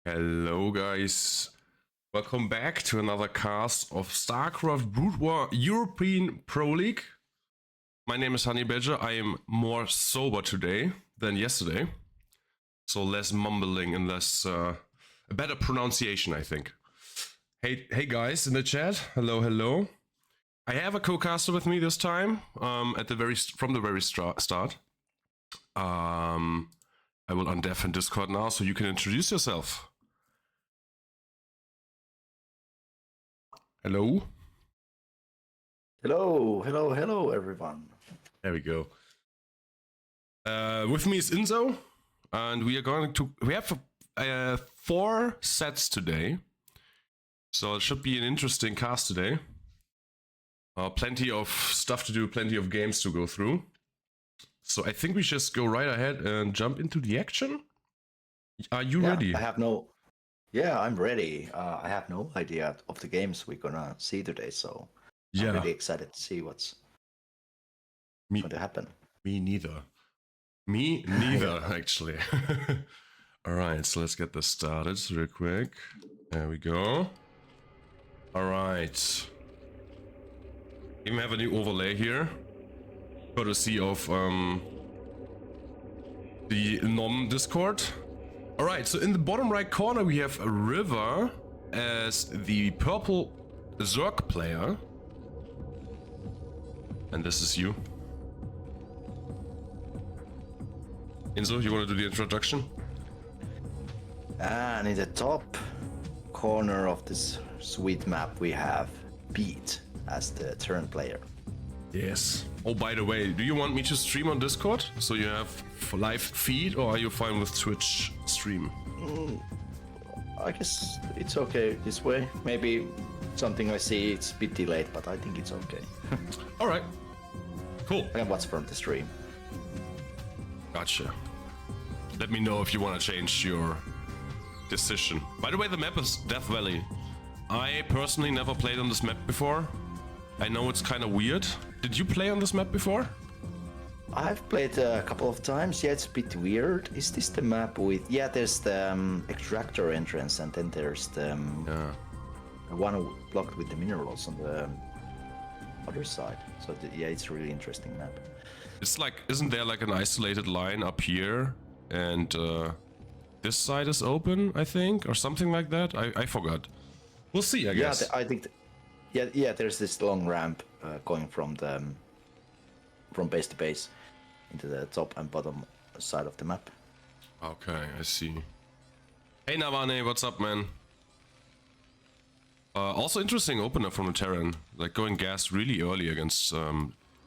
Hello guys, welcome back to another cast of StarCraft Brood War European Pro League. My name is Honeybadger. I am more sober today than yesterday, so less mumbling and less a better pronunciation, I think. Hey guys in the chat, hello. I have a co-caster with me this time. From the very start. I will undeafen Discord now, so you can introduce yourself. Hello. Hello, everyone. There we go. With me is Inzo, and we have 4 sets today, so it should be an interesting cast today. Plenty of stuff to do, plenty of games to go through. So I think we just go right ahead and jump into the action. Are you ready? I'm ready. I have no idea of the games we're gonna see today, so I'm really excited to see what's going to happen. Me neither, actually. All right, so let's get this started real quick. There we go. All right. Even have a new overlay here, courtesy of the Nom Discord. All right, so in the bottom right corner we have a river as the purple Zerg player, and this is you. Inzo, you want to do the introduction? And in the top corner of this sweet map we have Bete as the turn player. Yes. Oh, by the way, do you want me to stream on Discord so you have live feed, or are you fine with Twitch stream? I guess it's okay this way. Maybe something I see it's a bit delayed, but I think it's okay. All right. Cool. I can watch from the stream. Gotcha. Let me know if you want to change your decision. By the way, the map is Death Valley. I personally never played on this map before. I know it's kind of weird. Did you play on this map before? I've played a couple of times. Yeah, it's a bit weird. Is this the map with... Yeah, there's the extractor entrance, and then there's the one blocked with the minerals on the other side. So yeah, it's a really interesting map. It's like, isn't there like an isolated line up here, and this side is open, I think, or something like that? I forgot. We'll see, I guess. Yeah, I think... Yeah, there's this long ramp going from base to base into the top and bottom side of the map. Okay, I see. Hey Navane, what's up, man? Also interesting opener from the Terran, like going gas really early against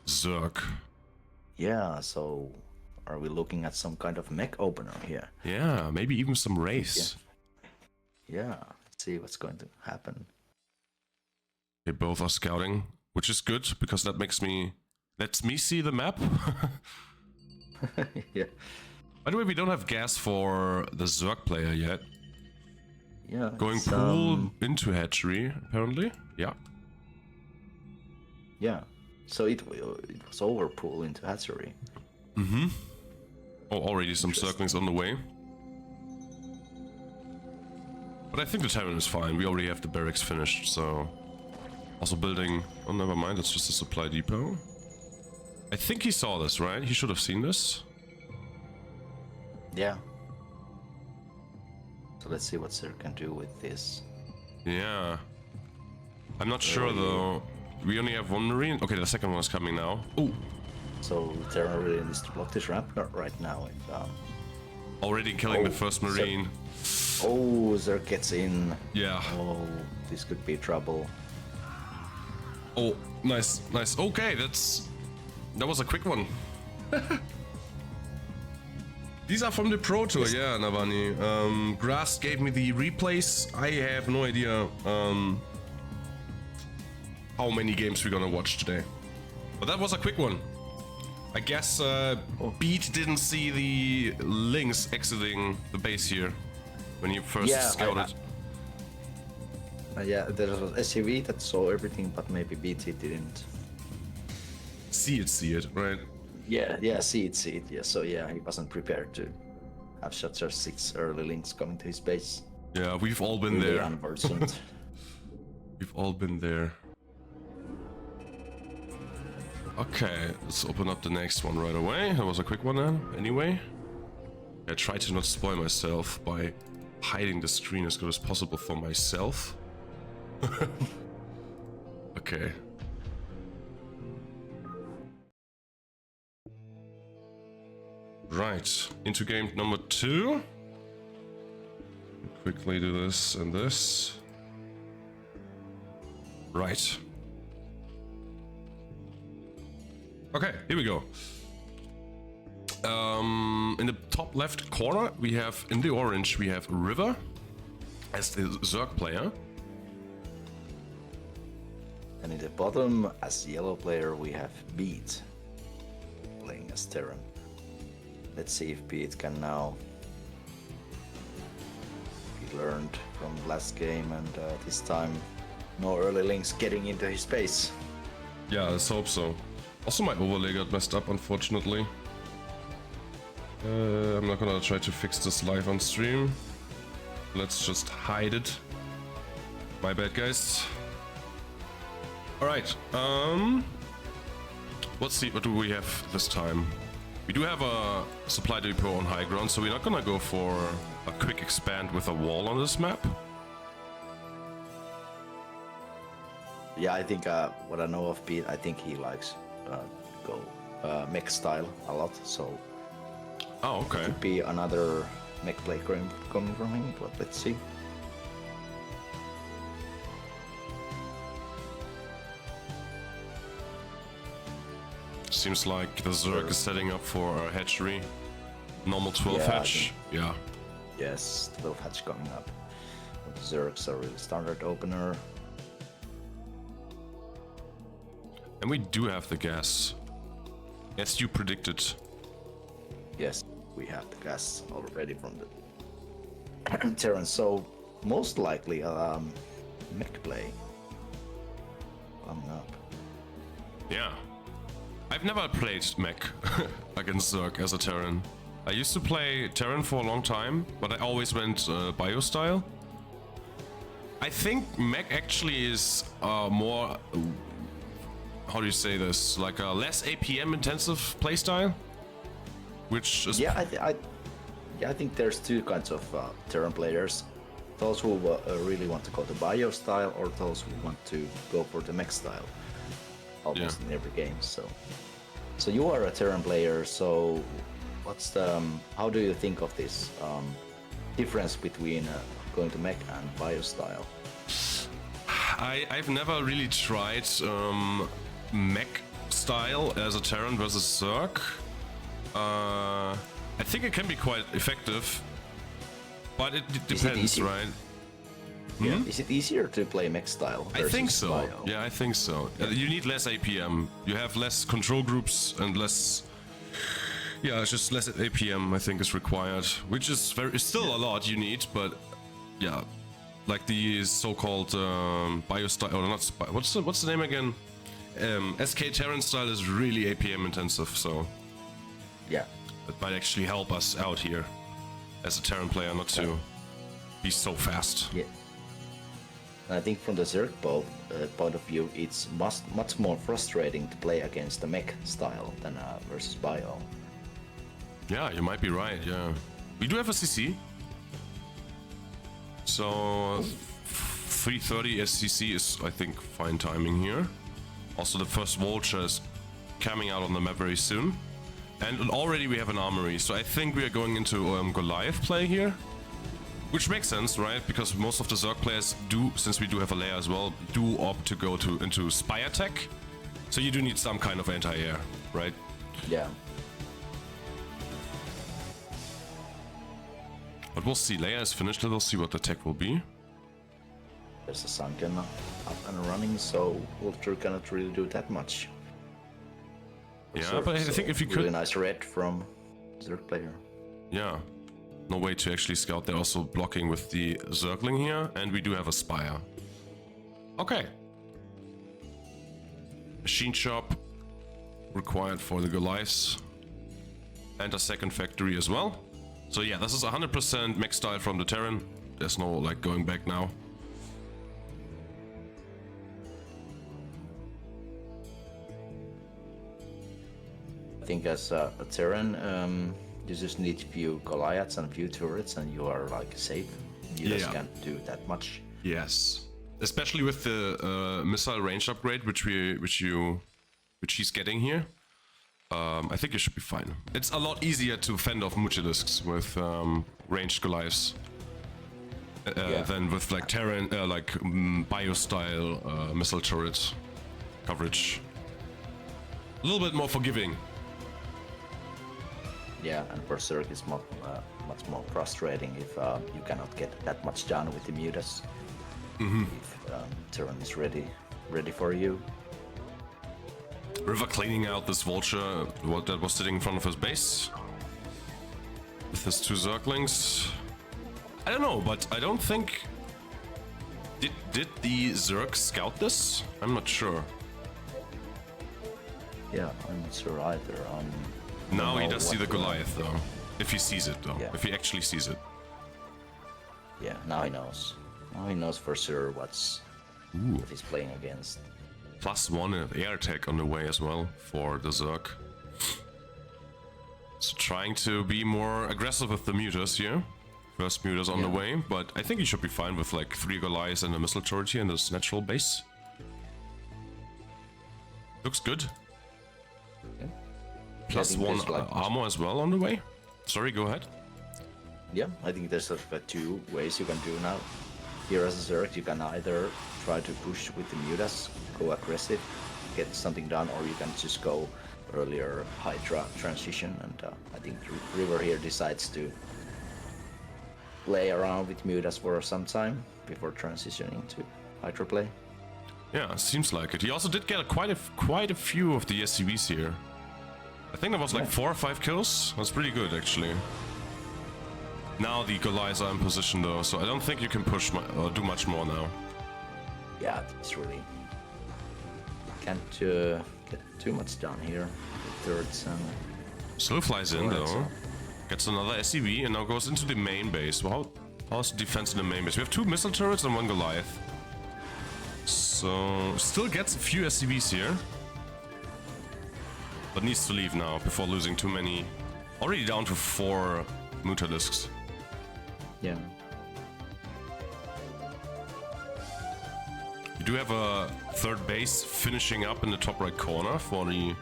Zerg. Yeah, so are we looking at some kind of mech opener here? Yeah, maybe even some race. Yeah, let's see what's going to happen. They both are scouting, which is good because that lets me see the map. Yeah. By the way, we don't have gas for the Zerg player yet. Yeah. Going pool into hatchery, apparently. Yeah. Yeah. So it was over pool into hatchery. Mm-hmm. Oh, already some circlings on the way. But I think the Terran is fine. We already have the barracks finished, so... Also building... Oh, never mind. It's just a supply depot. I think he saw this, right? He should have seen this. Yeah. So let's see what Sir can do with this. Yeah. I'm not sure, though. We only have 1 Marine. Okay, the second one is coming now. Oh. So Terran really needs to block this ramp right now. Already killing the first Marine. Zer gets in. Yeah. Oh, this could be trouble. Oh, nice. Okay, that was a quick one. These are from the Pro Tour, yeah, Navani. Grass gave me the replays. I have no idea how many games we're gonna watch today. But that was a quick one. I guess Bete didn't see the Lynx exiting the base here when he first scouted. Yeah, there was SCV that saw everything, but maybe BT didn't. See it, right? Yeah, see it. Yeah, so yeah, he wasn't prepared to have such a 6 early links coming to his base. Yeah, we've all been Really there. unfortunate. We've all been there. Okay, let's open up the next one right away. That was a quick one then, anyway. I try to not spoil myself by hiding the screen as good as possible for myself. Okay. Right, into game number 2. Quickly do this and this. Right. Okay, here we go. In the top left corner, we have, in the orange, we have River as the Zerg player. And in the bottom, as yellow player, we have Beat playing as Terran. Let's see if Beat can now be learned from last game, and this time no early links getting into his space. Yeah, let's hope so. Also, my overlay got messed up, unfortunately. I'm not gonna try to fix this live on stream. Let's just hide it. My bad, guys. Alright, let's see, what do we have this time? We do have a supply depot on high ground, so we're not gonna go for a quick expand with a wall on this map. Yeah, I think what I know of Pete, I think he likes go mech style a lot, so Oh, okay. could be another mech play coming from him, but let's see. Seems like the Zerg is setting up for a hatchery. Normal 12 Yeah, I hatch. Yeah. Yes, 12 hatch coming up. The Zergs are really standard opener. And we do have the gas. As you predicted. Yes, we have the gas already from the Terran, so most likely mech play coming up. Yeah. I've never played mech against Zerg as a Terran. I used to play Terran for a long time, but I always went bio style. I think mech actually is more, how do you say this, like a less APM intensive playstyle, which is Yeah, I think there's two kinds of Terran players. Those who really want to go to bio style, or those who want to go for the mech style. Almost in every game. So you are a Terran player. So what's the how do you think of this difference between going to mech and bio style? I've never really tried mech style as a Terran versus Zerg. I think it can be quite effective, but it depends, right? Yeah. Is it easier to play mech style? I think so. Bio? Yeah, I think so. You need less APM. You have less control groups and less. Yeah, it's just less APM. I think is required, which is still a lot you need, but yeah, like the so-called bio style, or not? What's the name again? SK Terran style is really APM intensive, so Yeah. that might actually help us out here as a Terran player, not to be so fast. Yeah. I think from the Zerg point of view, it's much more frustrating to play against the mech style than versus bio. Yeah, you might be right, yeah. We do have a CC. So 330 SCC is, I think, fine timing here. Also, the first vulture is coming out on the map very soon. And already we have an armory, so I think we are going into Goliath play here. Which makes sense, right? Because most of the Zerg players do, since we do have a layer as well, do opt to go into spy attack. So you do need some kind of anti-air, right? Yeah. But we'll see. Layer is finished. Let's see what the tech will be. There's a sunken up and running, so Vulture cannot really do that much. Yeah, but I think if you could... Really nice red from Zerg player. Yeah. No way to actually scout. They're also blocking with the Zergling here, and we do have a Spire. Okay. Machine shop required for the Goliaths. And a second factory as well. So yeah, this is 100% mech style from the Terran. there's no like going back now. I think as a Terran, you just need few Goliaths and few turrets, and you are like safe. You just can't do that much. Yes, especially with the missile range upgrade, which he's getting here. I think you should be fine. It's a lot easier to fend off Mutilisks with ranged Goliaths than with like Terran, bio-style missile turret coverage. A little bit more forgiving. Yeah, and Berserk is much more frustrating if you cannot get that much done with the Mutas. If Terran is ready for you. River cleaning out this vulture that was sitting in front of his base with his 2 Zerglings. I don't know, but I don't think... Did the Zerg scout this? I'm not sure. Yeah, I'm not sure either. Now he does see the Goliath though. If he sees it though. Yeah. If he actually sees it. Yeah, now he knows. Now he knows for sure what he's playing against. +1 air attack on the way as well for the Zerg. So trying to be more aggressive with the Mutas here. First Mutas on the way, but I think he should be fine with like 3 Goliaths and a missile turret here in this natural base. Looks good. Yeah. +1 like armor as well on the way. Sorry, go ahead. Yeah, I think there's two ways you can do now. Here as a Zerg, you can either try to push with the Mutas, go aggressive, get something done, or you can just go earlier Hydra transition. And I think River here decides to play around with Mutas for some time before transitioning to Hydra play. Yeah, seems like it. He also did get quite a few of the SCVs here. I think there was like 4 or 5 kills. That's pretty good actually. Now the Goliaths are in position though, so I don't think you can push or do much more now. Yeah, it's really can't get too much done here. The thirds and Slow flies in though, gets another SCV and now goes into the main base. Well, how's the defense in the main base? We have 2 missile turrets and 1 Goliath. So still gets a few SCVs here, but needs to leave now before losing too many. Already down to 4 Mutalisks. yeah. You do have a 3rd base finishing up in the top right corner for the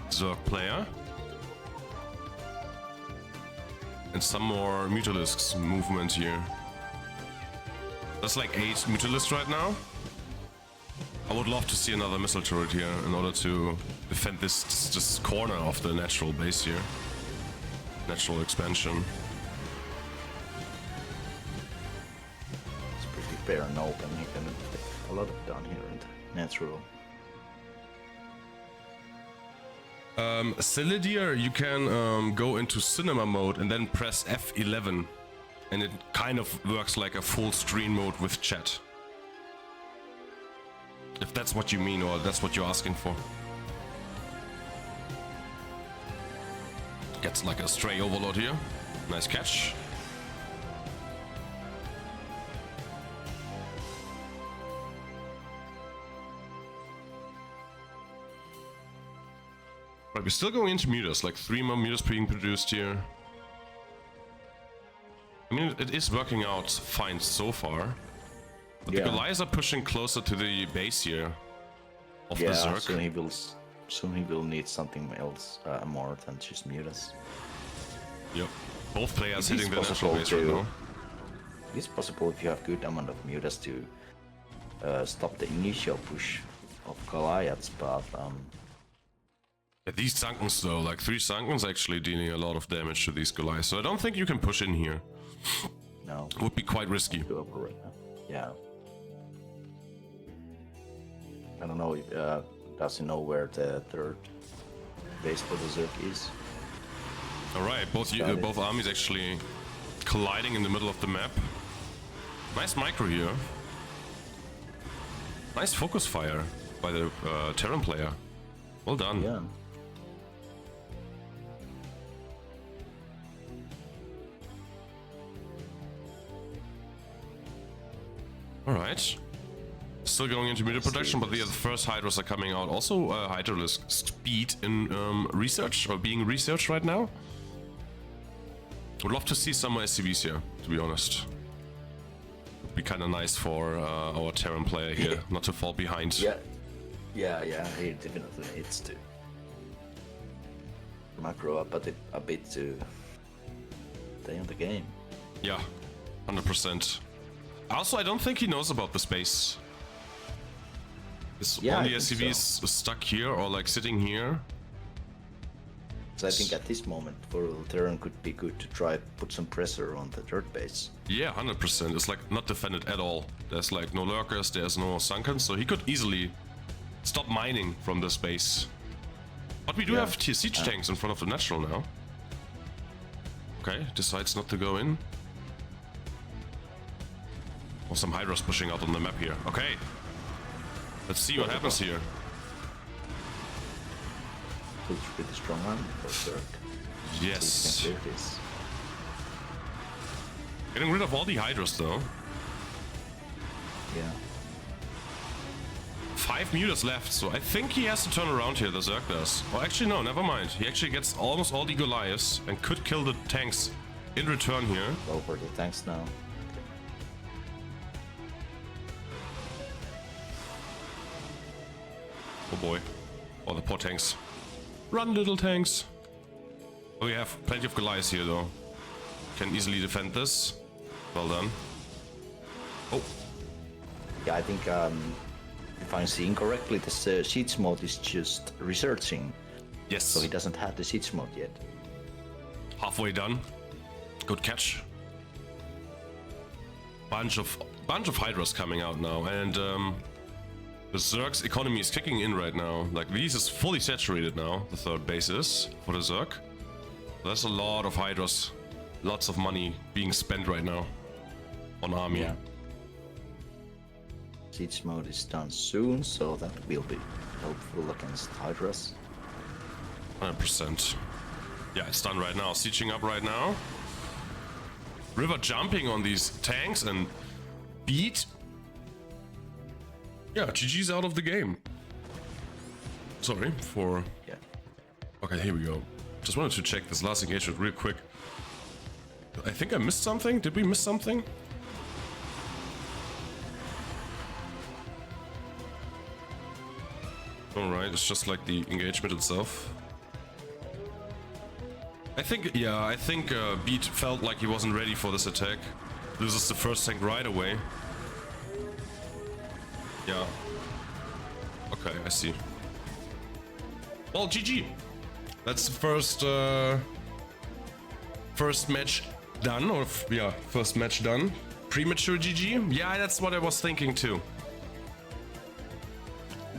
Zerg player. And some more Mutalisks movement here. That's like 8 Mutalisks right now. I would love to see another missile turret here in order to defend this corner of the natural base here. Natural expansion. It's pretty bare and open. You can get a lot of done here in the natural. Cylidier, you can go into cinema mode and then press F11. And it kind of works like a full screen mode with chat. If that's what you mean or that's what you're asking for. Gets like a stray overload here. Nice catch. Right, we're still going into mutas, like 3 more mutas being produced here. I mean, it is working out fine so far. But the Goliaths are pushing closer to the base here of the Zerg. Soon he will need something else more than just mutas. Yep. Both players hitting the natural base right now. It's possible if you have good amount of mutas to stop the initial push of Goliaths, but yeah, these Sunkens though, like 3 Sunkens actually dealing a lot of damage to these Goliaths. So I don't think you can push in here. no. It would be quite risky. Yeah. I don't know if does he know where the 3rd base for the Zerg is? Alright, both armies actually colliding in the middle of the map. Nice micro here. Nice focus fire by the Terran player. Well done. Yeah. Alright. Still going into media production, but the first hydras are coming out. Also, hydralisk speed in research, or being researched right now. Would love to see some more SCVs here, to be honest. Would be kind of nice for our Terran player here, not to fall behind. Yeah, he definitely needs to macro up a bit to stay in the game. Yeah, 100%. Also, I don't think he knows about the space. Is Yeah, only I think SCVs stuck here or like sitting here? So I think at this moment for Terran could be good to try put some pressure on the third base. Yeah, 100%. It's like not defended at all. There's like no lurkers, there's no sunken, so he could easily stop mining from this base. But we do have siege tanks in front of the natural now. Okay, decides not to go in. Oh, some hydras pushing out on the map here. Okay. Let's see what happens here. It's pretty strong one for third. Yes. So you can clear this. Getting rid of all the hydras though. Yeah. 5 mutas left, so I think he has to turn around here, the Zerg does. Oh, actually no, never mind. He actually gets almost all the Goliaths and could kill the tanks in return here. Go for the tanks now. Oh boy. Oh, the poor tanks. Run, little tanks. Oh, we have plenty of Goliaths here though. Can easily defend this. Well done. Oh. Yeah, I think if I'm seeing correctly, the siege mode is just researching. Yes. So he doesn't have the siege mode yet. Halfway done. Good catch. Bunch of hydras coming out now, and the Zerg's economy is kicking in right now. Like, these is fully saturated now, the third base is, for the Zerg. There's a lot of hydras. Lots of money being spent right now on army. Yeah. Siege mode is done soon, so that will be helpful against hydras. 100%. Yeah, it's done right now. Sieging up right now. River jumping on these tanks and beat. Yeah, GG's out of the game. Sorry for... Yeah. Okay, here we go. Just wanted to check this last engagement real quick. I think I missed something. Did we miss something? Alright, it's just like the engagement itself. I think Beat felt like he wasn't ready for this attack. This is the first tank right away. Yeah. Okay, I see. Well, GG. That's the first match done, or first match done. Premature GG? Yeah, that's what I was thinking too.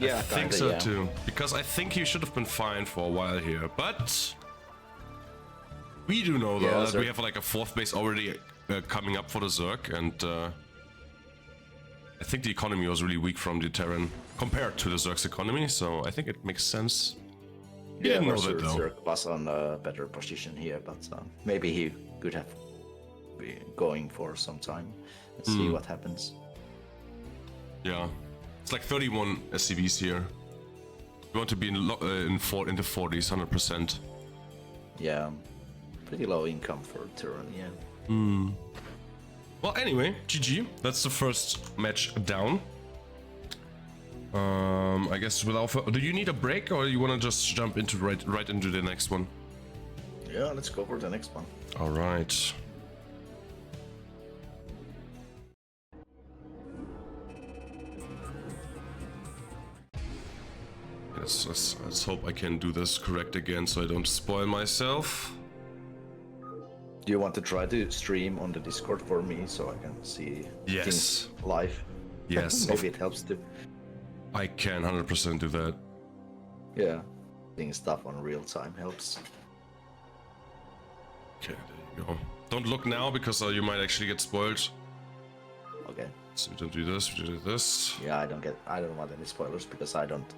Yeah, I think so too. Because I think he should have been fine for a while here, but we do know though that we have like a fourth base already coming up for the Zerg, and I think the economy was really weak from the Terran compared to the Zerg's economy, so I think it makes sense. Yeah, know that though. Zerg was on a better position here, but maybe he could have been going for some time and see what happens. Yeah, it's like 31 SCVs here. We want to be in the 40s, 100%. Yeah, pretty low income for Terran, yeah. Well, anyway, GG. That's the first match down. I guess do you need a break, or you want to just jump into right into the next one? Yeah, let's go for the next one. All right. Let's hope I can do this correct again, so I don't spoil myself. Do you want to try to stream on the Discord for me so I can see things live? Yes. Maybe it helps too. I can 100% do that. Yeah, seeing stuff on real time helps. Okay, there you go. Don't look now because you might actually get spoiled. Okay. So we don't do this. We do this. Yeah, I don't want any spoilers because I don't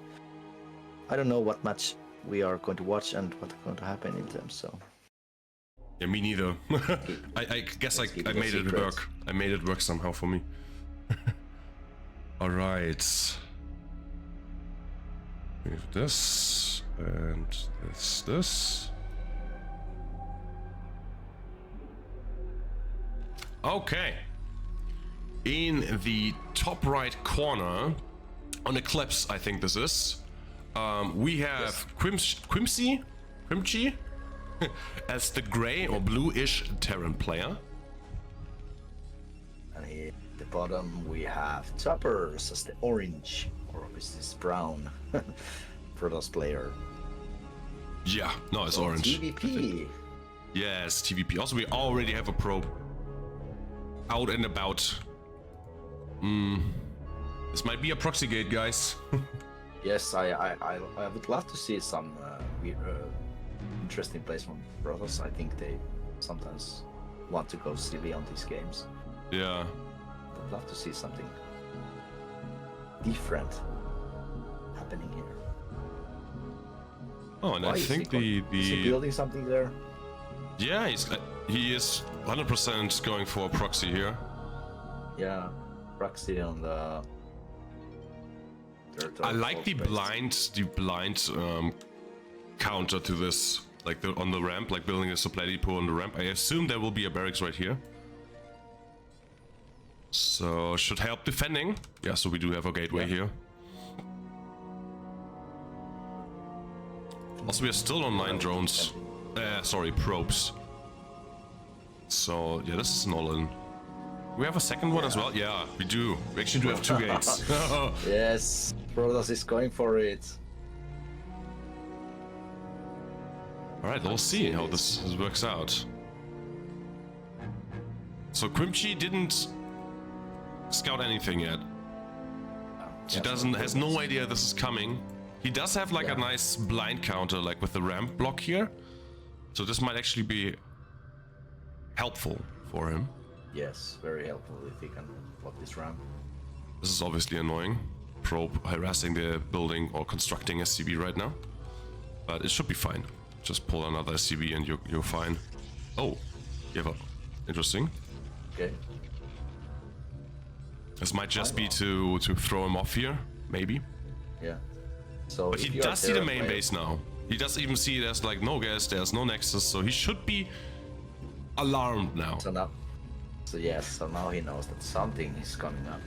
know what match we are going to watch and what's going to happen in them. So. Yeah, me neither. I guess I made it work. I made it work somehow for me. All right. We have this and this. Okay. In the top right corner, on Eclipse, I think this is, we have Quimchi as the gray or bluish Terran player. And here at the bottom we have Toppers as the orange, or is this brown, Protoss player. Yeah, no, it's orange. TVP. Yes, TVP. Also, we already have a probe out and about. This might be a proxy gate, guys. Yes, I would love to see some interesting plays from Protoss. I think they sometimes want to go silly on these games. Yeah. I'd love to see something different happening here. Oh, and I think is he building something there? Yeah, he is 100% going for a proxy here. Yeah, proxy on the. I like the blind counter to this, like on the ramp, like building a supply depot on the ramp. I assume there will be a barracks right here, so should help defending. Yeah, so we do have a gateway here. Also, we are still on 9 drones. Sorry, probes. So yeah, this is an all-in. We have a second one as well? Yeah, we do. We actually do have 2 gates. Yes, Protoss is going for it. Alright, we'll see how this works out. So Quimchi didn't scout anything yet. He has no idea this is coming. He does have like a nice blind counter, like with the ramp block here. So this might actually be helpful for him. Yes, very helpful if he can block this ramp. This is obviously annoying. Probe harassing the building or constructing SCB right now. But it should be fine. Just pull another SCB and you're fine. Oh, you have a... Interesting. Okay. This might just be to throw him off here, maybe. Yeah. So but he does see the main base now. He does even see there's like no gas, there's no nexus, so he should be alarmed now. So yes, so now he knows that something is coming up.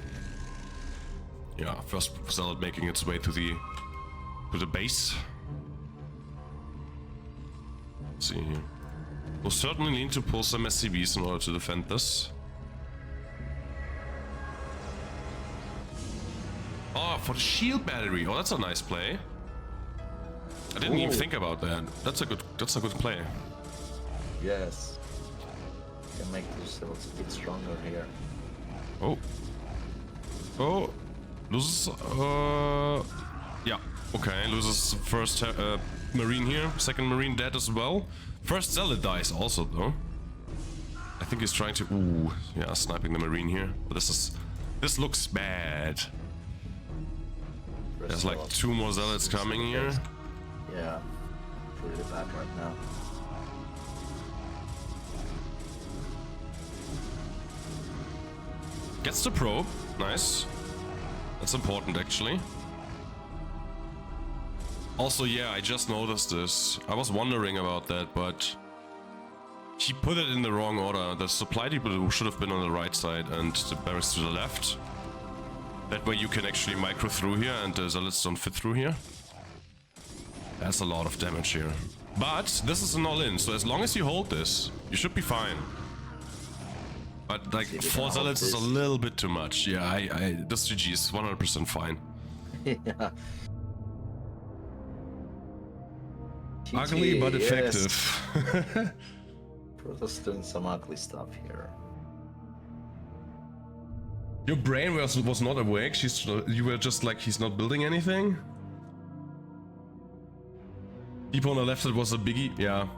Yeah, first zealot making its way to the base. Let's see here. We'll certainly need to pull some SCVs in order to defend this. Oh, for the shield battery. Oh, that's a nice play. I didn't even think about that. That's a good play. Yes. Can make those cells a bit stronger here. Oh. Loses yeah, okay, loses first marine here, second marine dead as well. First zealot dies also though. I think he's trying to sniping the marine here. But this looks bad. There's like 2 more zealots coming here. Yeah, pretty bad right now. Gets the probe, nice. That's important actually. Also, yeah, I just noticed this. I was wondering about that, but he put it in the wrong order. The supply depot should have been on the right side and the barracks to the left. That way you can actually micro through here and the zealots don't fit through here. That's a lot of damage here. But this is an all-in, so as long as you hold this, you should be fine. But like 4 zealots is a little bit too much. Yeah, this GG is 100% fine. Yeah. Ugly but effective. Protoss doing some ugly stuff here. Your brain was not awake. You were just like, he's not building anything. People on the left, it was a biggie. Yeah,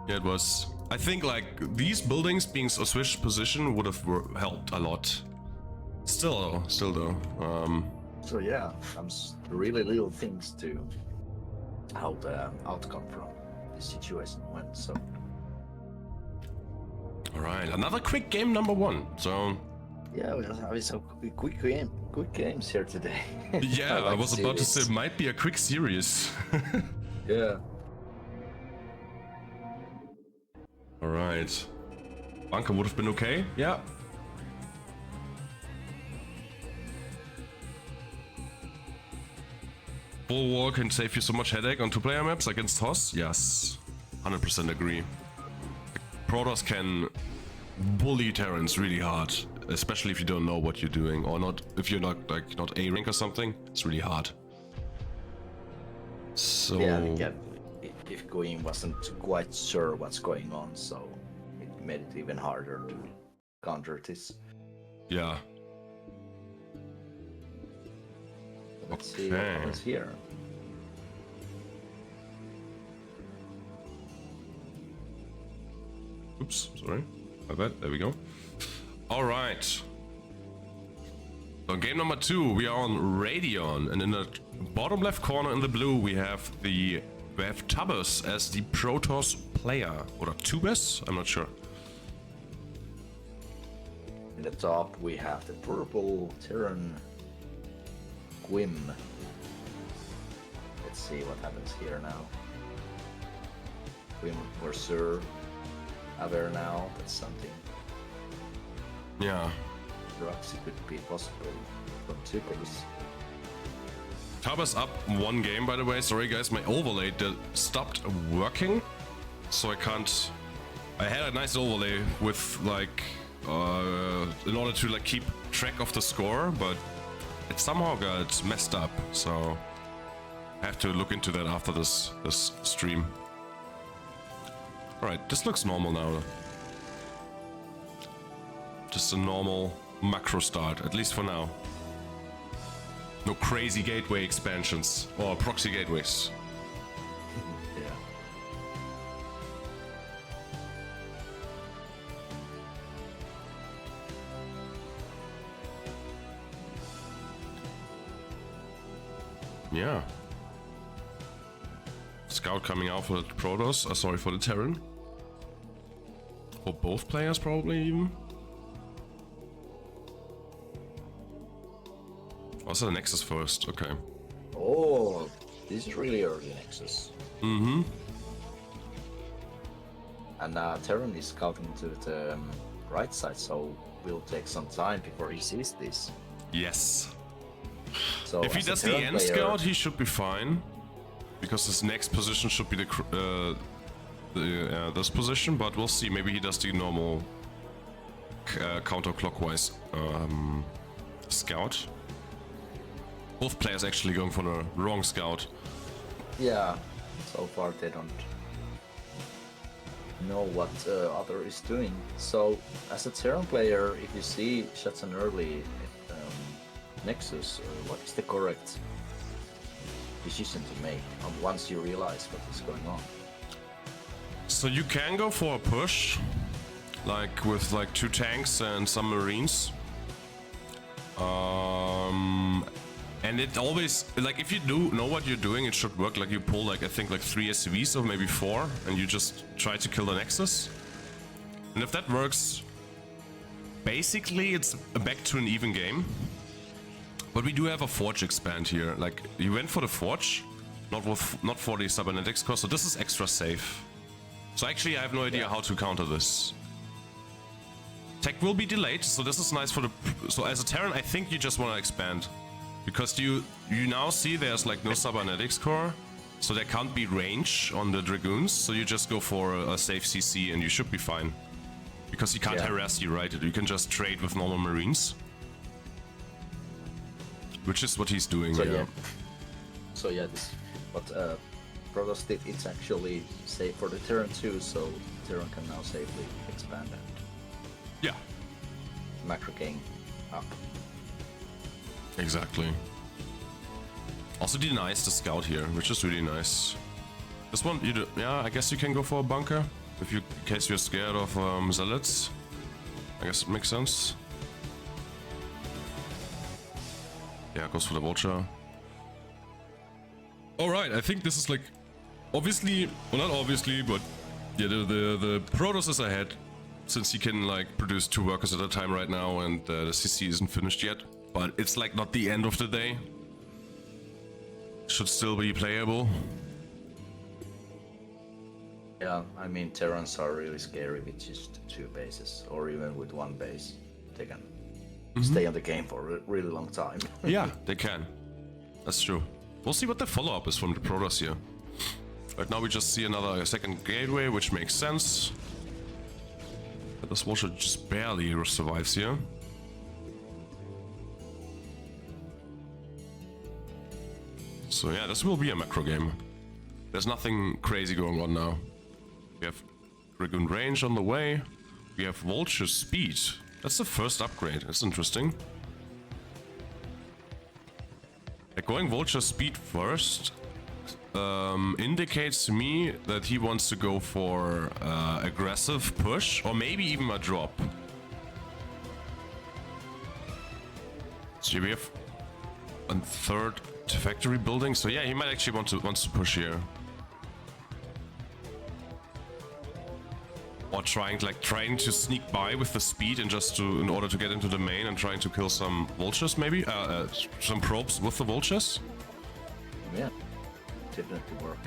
it was. I think like these buildings being a switched position would have helped a lot. Still though. So yeah, comes really little things to how the outcome from this situation went. So. All right, another quick game number 1. So Yeah, we're having some quick games here today. Yeah, I like was about to say this. it might be a quick series. Yeah. Alright. Bunker would have been okay. Yeah. Full wall can save you so much headache on 2-player maps against Toss. Yes. 100% agree. Protoss can bully Terrans really hard. Especially if you don't know what you're doing. Or not if you're not A rank or something. It's really hard. So Yeah, if Quim wasn't quite sure what's going on, so it made it even harder to counter this. yeah. Let's see what happens here. Oops, sorry. My bad. There we go. All right. So game number 2, we are on Radion, and in the bottom left corner in the blue, we have Tubus as the Protoss player, or Tubus? I'm not sure. In the top, we have the purple Terran Quim. Let's see what happens here now. Quim for sure. Aver now, that's something. Yeah. Roxy could be possible from Tupers. Tubus up 1 game, by the way. Sorry guys, my overlay stopped working, so I can't. I had a nice overlay with like in order to like keep track of the score, but it somehow got messed up. So I have to look into that after this stream. All right, this looks normal now. Just a normal macro start, at least for now. No crazy gateway expansions or proxy gateways. Yeah. Yeah. Scout coming out for the Protoss, sorry, for the Terran. For both players, probably even. Also, the Nexus first, okay. Oh, this is really early Nexus. Mm-hmm. And Terran is scouting to the right side, so will take some time before he sees this. Yes. So If he as a does the Terran end player- scout, he should be fine. Because his next position should be this position, but we'll see. Maybe he does the normal counterclockwise scout. Both players actually going for the wrong scout. Yeah, so far they don't know what other is doing. So as a Terran player, if you see shots an early Nexus, what is the correct decision to make once you realize what is going on? So you can go for a push, like with like 2 tanks and some marines. And it always, like, if you do know what you're doing, it should work. Like, you pull, like, I think, like 3 SCVs or maybe 4, and you just try to kill the Nexus. And if that works, basically it's back to an even game. But we do have a Forge expand here. Like, you went for the Forge, not for the cybernetics core, so this is extra safe. So actually, I have no idea how to counter this. Tech will be delayed, so this is nice for the... So as a Terran, I think you just want to expand. Because you now see there's like no cybernetics core, so there can't be range on the Dragoons, so you just go for a safe CC and you should be fine. Because he can't harass you, right? You can just trade with normal Marines. Which is what he's doing, So yeah. So yeah, this what Protoss did, it's actually safe for the Terran too, so Terran can now safely expand and Yeah, macro gain up. exactly. Also denies the scout here, which is really nice. This one, you do, yeah, I guess you can go for a bunker if you, in case you're scared of zealots. I guess it makes sense. Yeah, goes for the vulture. Alright, I think this is like, obviously, well not obviously, but yeah, the Protoss is ahead. since he can like produce 2 workers at a time right now, and the CC isn't finished yet. But it's like not the end of the day. Should still be playable. Yeah, I mean, Terrans are really scary with just 2 bases, or even with 1 base. They can stay on the game for a really long time. Yeah, they can. That's true. We'll see what the follow-up is from the Protoss here. Right now we just see another second gateway, which makes sense. But this Vulture just barely survives here. So yeah, this will be a macro game. There's nothing crazy going on now. We have Dragoon range on the way. We have Vulture speed. That's the first upgrade. That's interesting. Like going Vulture speed first indicates to me that he wants to go for aggressive push, or maybe even a drop. So we have a 3rd factory building. So yeah, he might actually wants to push here. Or trying to sneak by with the speed and just in order to get into the main and trying to kill some vultures, maybe some probes with the vultures. Yeah, definitely work.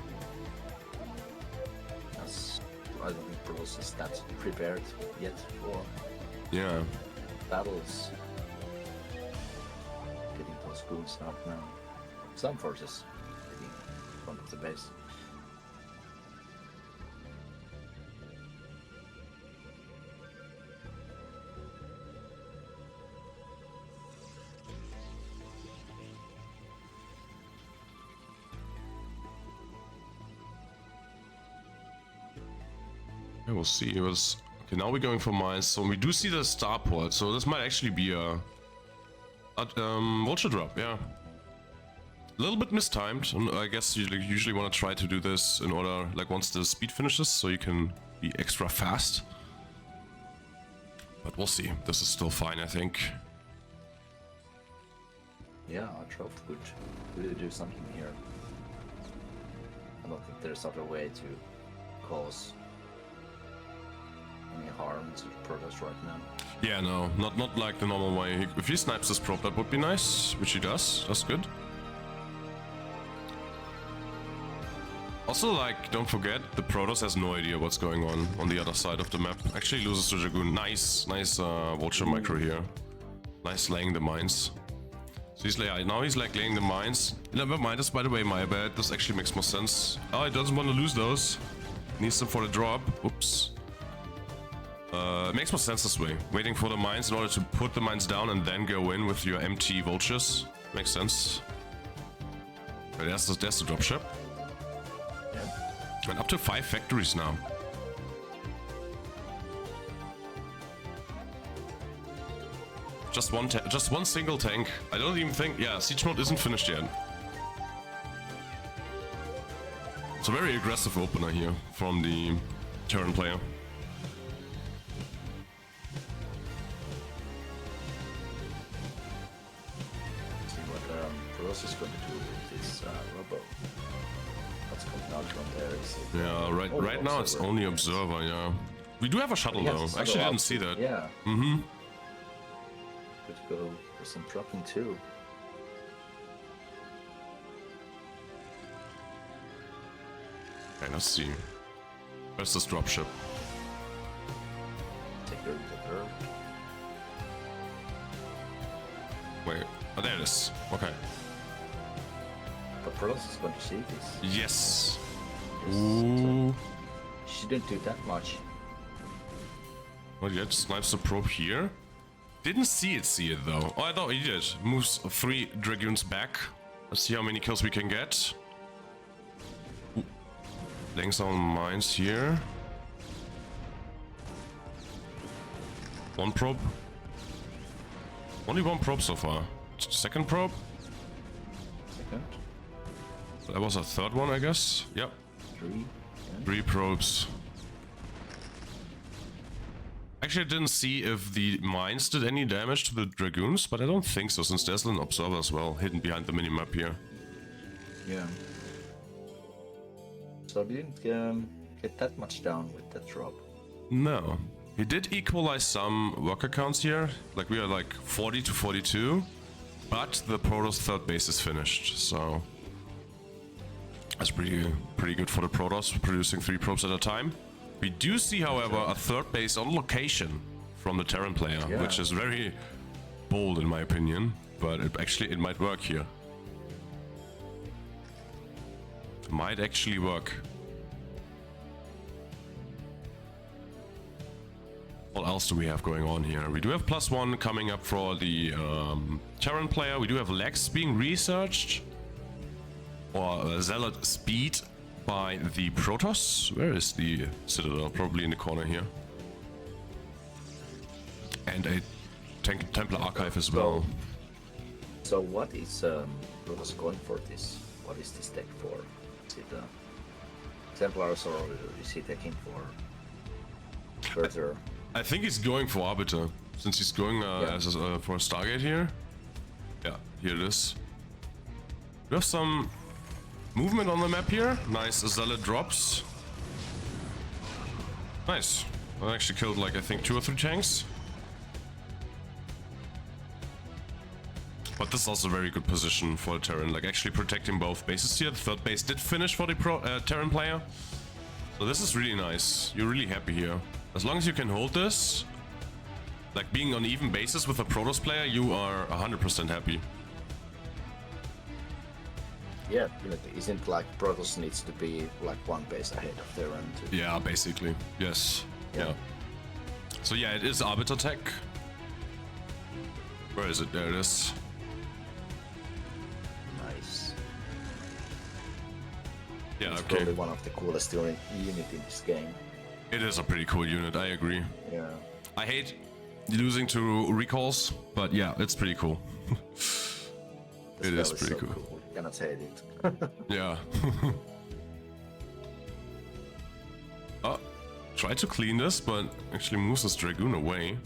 I don't think Protoss is that prepared yet for battles. Getting those goons out now. Some forces getting in front of the base. Yeah, we'll see. Okay, now we're going for mines. So we do see the starport. So this might actually be a vulture drop. Yeah, a little bit mistimed. And I guess you usually want to try to do this in order, like once the speed finishes, so you can be extra fast. But we'll see. This is still fine, I think. Yeah, our drop would really do something here. I don't think there's other way to cause any harm to the Protoss right now. Yeah, no, not like the normal way. If he snipes this prop, that would be nice, which he does. That's good. Also, like, don't forget, the Protoss has no idea what's going on the other side of the map. Actually loses to Dragoon. Nice vulture micro here. Nice laying the mines. So he's like laying the mines. Never mind, this by the way my bad. This actually makes more sense. Oh, he doesn't want to lose those. Needs them for the drop. Oops. It makes more sense this way. Waiting for the mines in order to put the mines down and then go in with your empty vultures. Makes sense. Right, there's the dropship. And up to 5 factories now. Just one single tank. I don't even think... Yeah, siege mode isn't finished yet. It's a very aggressive opener here from the Terran player. See what Protoss is going to do with this robo. What's coming out from there is... Yeah, right now it's only observer, yeah. We do have a shuttle though. Actually, I didn't see that. Yeah. Could go for some dropping too. Okay, let's see. Where's this dropship? Take her. Wait, oh there it is. Okay. But Protoss is going to see this. Yes. Yes. Ooh. She didn't do that much. Well, yeah, snipes the probe here. Didn't see it though. Oh, I thought he did. Moves 3 Dragoons back. Let's see how many kills we can get. Ooh. Laying some mines here. 1 probe. Only 1 probe so far. Second probe. Second. That was a 3rd one, I guess. Yep. 3. Yeah. 3 probes. Actually, I didn't see if the mines did any damage to the Dragoons, but I don't think so, since there's an observer as well, hidden behind the minimap here. Yeah. So we didn't get that much down with that drop. No. He did equalize some worker counts here. Like we are like 40 to 42. But the Protoss third base is finished, so that's pretty good for the Protoss, producing 3 probes at a time. We do see, however, a third base on location from the Terran player, which is very bold in my opinion, but it might work here. It might actually work. What else do we have going on here? We do have +1 coming up for the Terran player. We do have Lex being researched. Or Zealot speed by the Protoss. Where is the Citadel? Probably in the corner here. And a Templar Archive as well. So what is Protoss going for this? What is this deck for? Is it Templars or is he taking for further? I think he's going for Arbiter, since he's going for a Stargate here. Yeah, here it is. We have some movement on the map here. Nice Zealot drops. Nice. I actually killed like I think 2 or 3 tanks. But this is also a very good position for the Terran, like actually protecting both bases here. The third base did finish for the Terran player. So this is really nice. You're really happy here. As long as you can hold this, like being on even basis with a Protoss player, you are 100% happy. Yeah, isn't like Protoss needs to be like 1 base ahead of Terran too? Yeah, basically. Yes. Yeah. So yeah, it is Arbiter tech. Where is it? There it is. Nice. Yeah, it's okay. probably one of the coolest unit in this game. It is a pretty cool unit, I agree. Yeah. I hate losing to recalls, but yeah, it's pretty cool. It is pretty cool. You cannot hate it. Yeah. Oh, try to clean this, but actually moves this Dragoon away.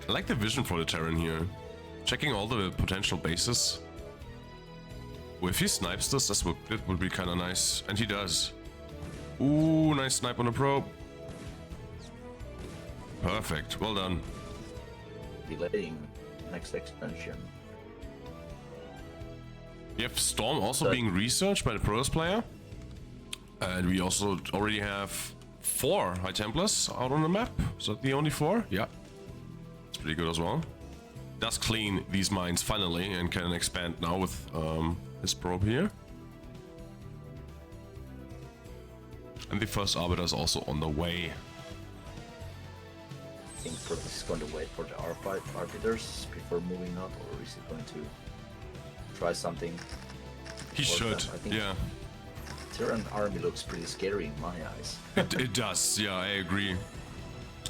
I like the vision for the Terran here. Checking all the potential bases. Well, if he snipes this, that would be kind of nice. And he does. Ooh, nice snipe on the probe. Perfect, well done. Delaying next expansion. We have Storm also being researched by the Protoss player. And we also already have 4 High Templars out on the map. Is that the only 4? Yeah. It's pretty good as well. Does clean these mines finally and can expand now with his probe here. And the first Arbiter is also on the way. I think Protoss is going to wait for the Arbiters before moving up, or is he going to try something? He should, yeah. Terran army looks pretty scary in my eyes. It does, yeah, I agree.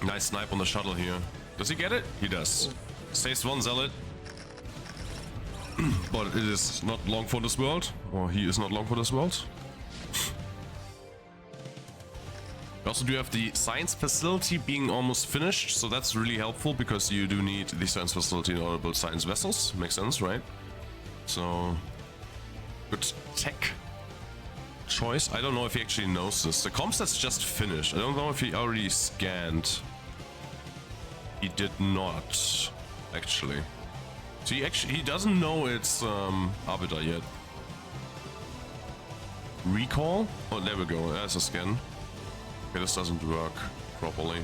Nice snipe on the shuttle here. Does he get it? He does. Saves 1 Zealot. But it is not long for this world. Or he is not long for this world. We also do have the science facility being almost finished, so that's really helpful because you do need the science facility in order to build science vessels. Makes sense, right? So, good tech choice. I don't know if he actually knows this. The comstat's just finished. I don't know if he already scanned. He did not, actually. So he doesn't know it's Arbiter yet. Recall? Oh, there we go. There's a scan. Okay, this doesn't work properly.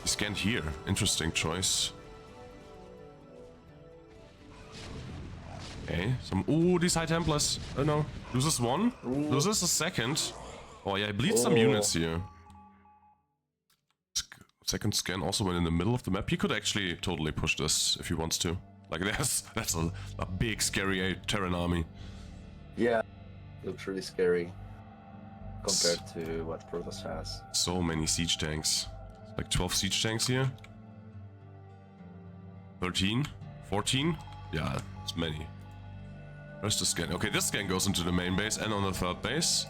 He scanned here. Interesting choice. Okay, some... Ooh, these High Templars. Oh no. Loses 1. Ooh. Loses a 2nd. Oh yeah, he bleeds some units here. Second scan also went in the middle of the map. He could actually totally push this if he wants to. Like that's a big scary Terran army. Yeah, looks really scary compared to what Protoss has. So many siege tanks. Like 12 siege tanks here. 13? 14? Yeah, it's many. Where's the scan? Okay, this scan goes into the main base and on the third base.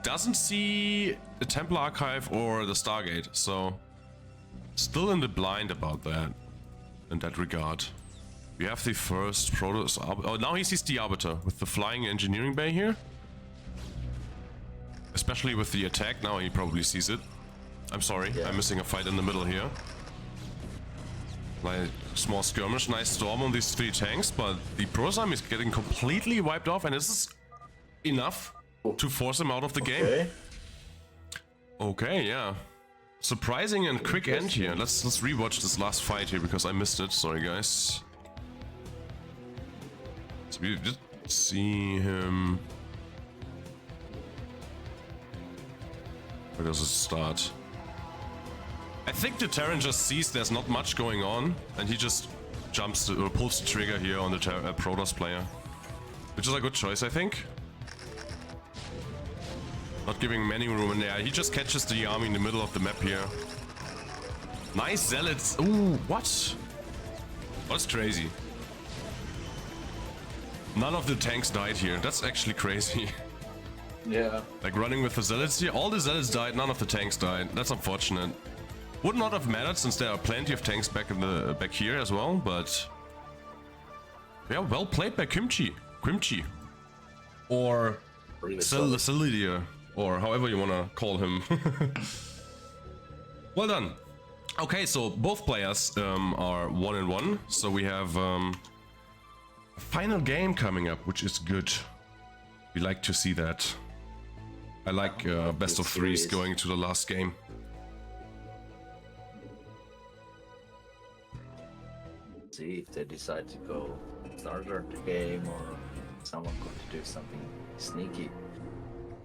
Doesn't see the Templar Archive or the Stargate, so still in the blind about that, in that regard. We have the first Protoss. Oh, now he sees the Arbiter with the flying engineering bay here. especially with the attack. Now he probably sees it. I'm sorry, Yeah. I'm missing a fight in the middle here. Like, small skirmish, nice storm on these 3 tanks, but the Pro Sam is getting completely wiped off, and this is enough to force him out of the game. Okay, yeah. Surprising and quick end here. Let's rewatch this last fight here because I missed it. Sorry, guys. So we did see him. Where does it start? I think the Terran just sees there's not much going on, and he just jumps or pulls the trigger here on the Protoss player, which is a good choice, I think. Not giving many room in there. He just catches the army in the middle of the map here. Nice zealots. Ooh, what? That's crazy. None of the tanks died here. That's actually crazy. Yeah. Like running with the zealots here. All the zealots died, none of the tanks died. That's unfortunate. Would not have mattered since there are plenty of tanks back here as well, but yeah, well played by Quimchi. Or Celidia, or however you wanna call him. Well done. Okay, so both players are 1-1, so we have a final game coming up, which is good. We like to see that. I like best of 3s going to the last game. See if they decide to go starter the game, or someone going to do something sneaky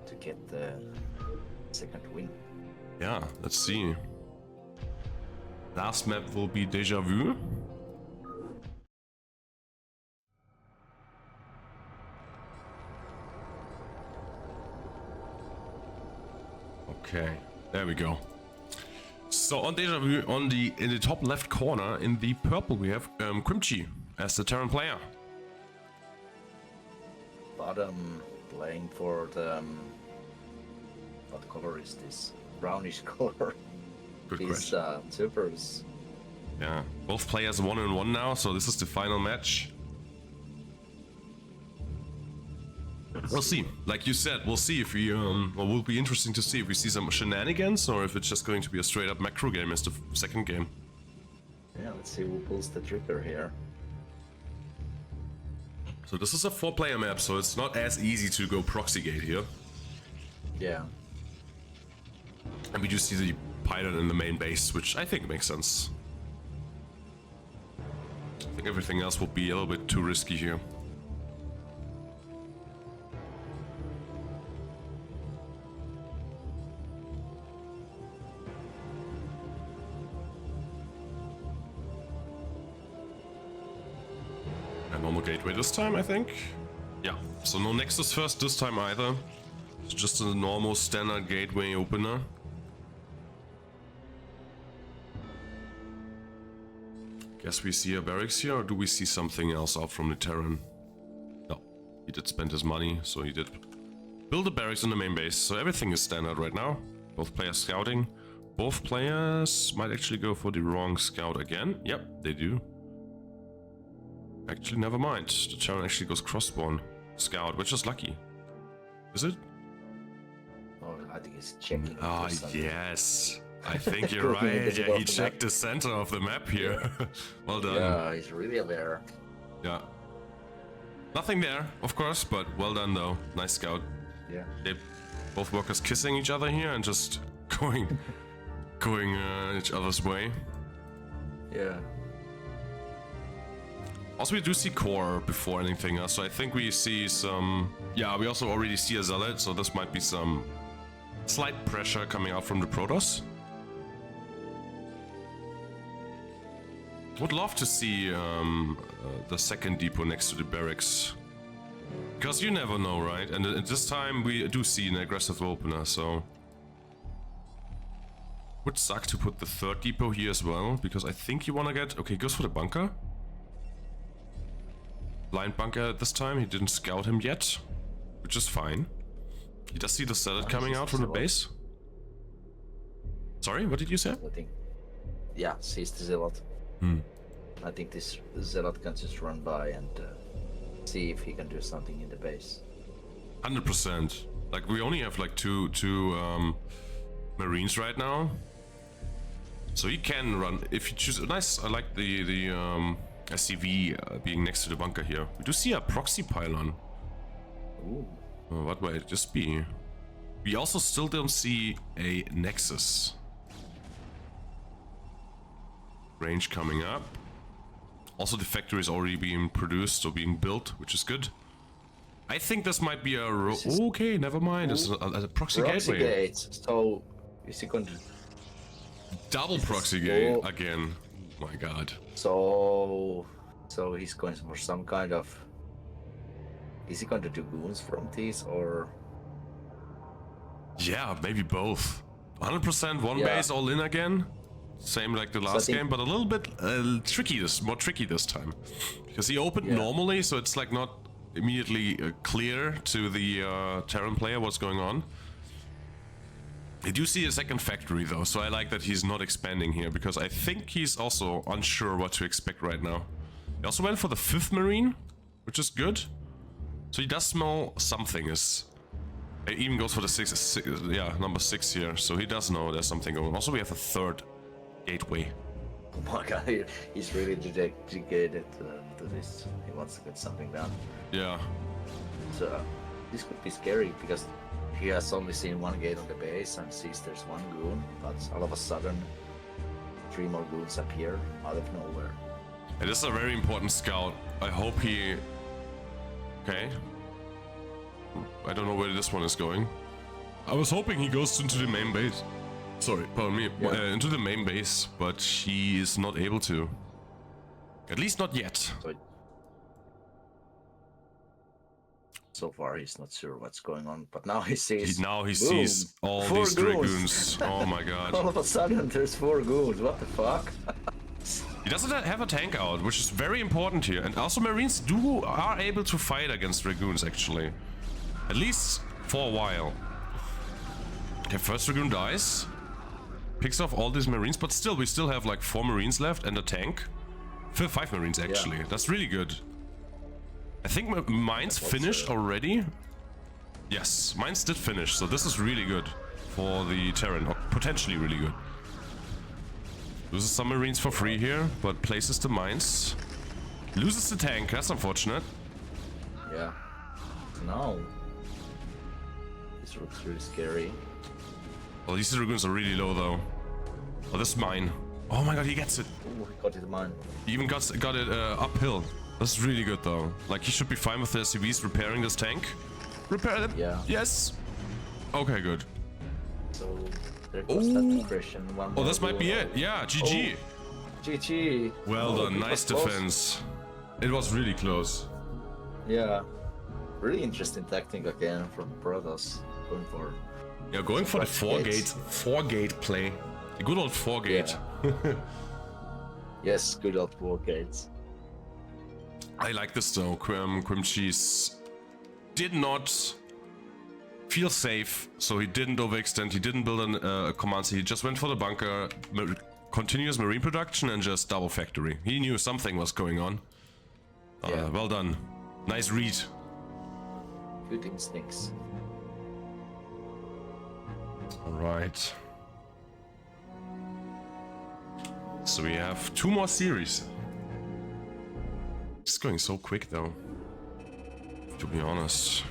to get the second win. Yeah, let's see. Last map will be Deja Vu. Okay, there we go. So on Deja Vu, in the top left corner, in the purple, we have Quimchi as the Terran player. Bottom playing for the what color is this? Brownish color. Good These question. supers. Yeah, both players 1-1 now, so this is the final match. We'll see. Like you said, we'll see if we well, will be interesting to see if we see some shenanigans or if it's just going to be a straight up macro game as the second game. Yeah, let's see who pulls the trigger here. So this is a 4-player map, so it's not as easy to go proxy gate here. Yeah. And we do see the pilot in the main base, which I think makes sense. I think everything else will be a little bit too risky here. A normal gateway this time, I think. Yeah, so no Nexus first this time either. It's just a normal standard gateway opener. Guess we see a barracks here, or do we see something else out from the Terran? No, he did spend his money, so he did build a barracks in the main base. So everything is standard right now. Both players scouting. Both players might actually go for the wrong scout again. Yep, they do. Actually, never mind. The Terran actually goes crossbone scout, which is lucky. Is it? Oh, I think he's checking. Ah, yes. I think you're right. Yeah, he checked the center of the map here. Well done. Yeah, he's really aware. Yeah. Nothing there, of course, but well done though. Nice scout. Yeah. They both workers kissing each other here and just going each other's way. Yeah. Also, we do see core before anything else, so I think we see some... Yeah, we also already see a zealot, so this might be some slight pressure coming out from the Protoss. Would love to see the second depot next to the barracks. Because you never know, right? And at this time we do see an aggressive opener, so... Would suck to put the third depot here as well, because I think you want to get... Okay, goes for the bunker. Blind bunker this time, he didn't scout him yet, which is fine. He does see the zealot coming out from the base. Sorry, what did you say? I think. Yeah, sees the zealot. I think this zealot can just run by and see if he can do something in the base. 100%. Like we only have like two Marines right now. So he can run if you choose. Nice. I like the SCV being next to the bunker here. We do see a proxy pylon. Ooh. What might it just be? We also still don't see a nexus. Range coming up. Also, the factory is already being produced or being built, which is good. I think this might be a okay, never mind. It's a proxy gateway. Gate. So is he going to Double proxy gate again. My god. So he's going for some kind of. Is he going to do goons from these or? Yeah, maybe both. 100% one Yeah. base all in again. Same like the last game, but a little bit tricky. More tricky this time, because he opened normally, so it's like not immediately clear to the Terran player what's going on. I do see a second factory though, so I like that he's not expanding here, because I think he's also unsure what to expect right now. He also went for the 5th Marine, which is good. So he does smell something is. He even goes for the 6, yeah, number 6 here. So he does know there's something going on. Also, we have a 3rd gateway. Oh my god, he's really dedicated to this. He wants to get something done. Yeah. So this could be scary because he has only seen one gate on the base and sees there's one goon, but all of a sudden 3 more goons appear out of nowhere. It is a very important scout. I hope he... Okay. I don't know where this one is going. I was hoping he goes into the main base. Sorry, pardon me. Yeah. Into the main base, but he is not able to. At least not yet. So far he's not sure what's going on, but now he sees... Now he boom, sees all 4 these goons. dragoons. Oh my god. All of a sudden there's 4 goons, what the fuck? He doesn't have a tank out, which is very important here. And also Marines are able to fight against dragoons, actually. At least for a while. Okay, first dragoon dies. Picks off all these Marines, but still, we still have like 4 Marines left and a tank. 5 Marines, actually. Yeah. That's really good. I think mines finished already. Yes, mines did finish, so this is really good for the Terran, or potentially really good. Loses some Marines for free here, but places the mines. Loses the tank, that's unfortunate. Yeah. No. This looks really scary. Well, these dragoons are really low though. Oh, this mine. Oh my god, he gets it. Ooh, he got his mine. He even got it uphill. That's really good though. Like, he should be fine with the SCVs repairing this tank. Repair them. Yeah. Yes. Okay, good. So there goes that depression. One Oh, more this might be goon. it. Yeah, GG. Oh, GG. Well Oh, done. it Nice was close. defense. It was really close. Yeah. Really interesting tactic again from Protoss. Going for... Yeah, going for the Gates. 4-gate play. The good old 4-gate. Yeah. Yes, good old 4 gates. I like this though. Quim Cheese did not feel safe, so he didn't overextend. He didn't build a command. He just went for the bunker, continuous marine production, and just double factory. He knew something was going on. Yeah. Well done. Nice read. Good instincts. All right. So we have 2 more series. It's going so quick though, to be honest.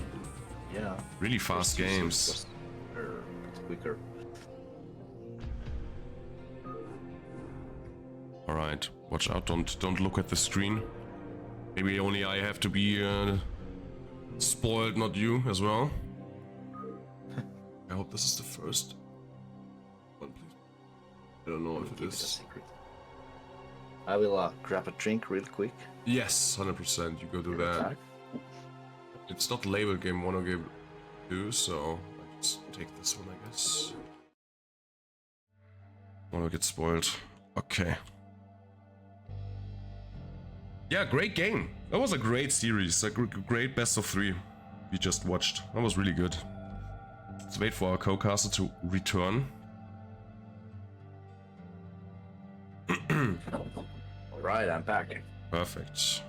Yeah. Really fast games. It's quicker. All right, watch out! Don't look at the screen. Maybe only I have to be spoiled, not you as well. I hope this is the first one, please. I don't know if it Keep it a is. secret. I will grab a drink real quick. Yes, 100%. You go do that. Attack. It's not labeled game 1 or game 2, so I just take this one, I guess. Wanna get spoiled. Okay. Yeah, great game. That was a great series. A great best of 3 we just watched. That was really good. Let's wait for our co-caster to return. Alright, I'm back. Perfect.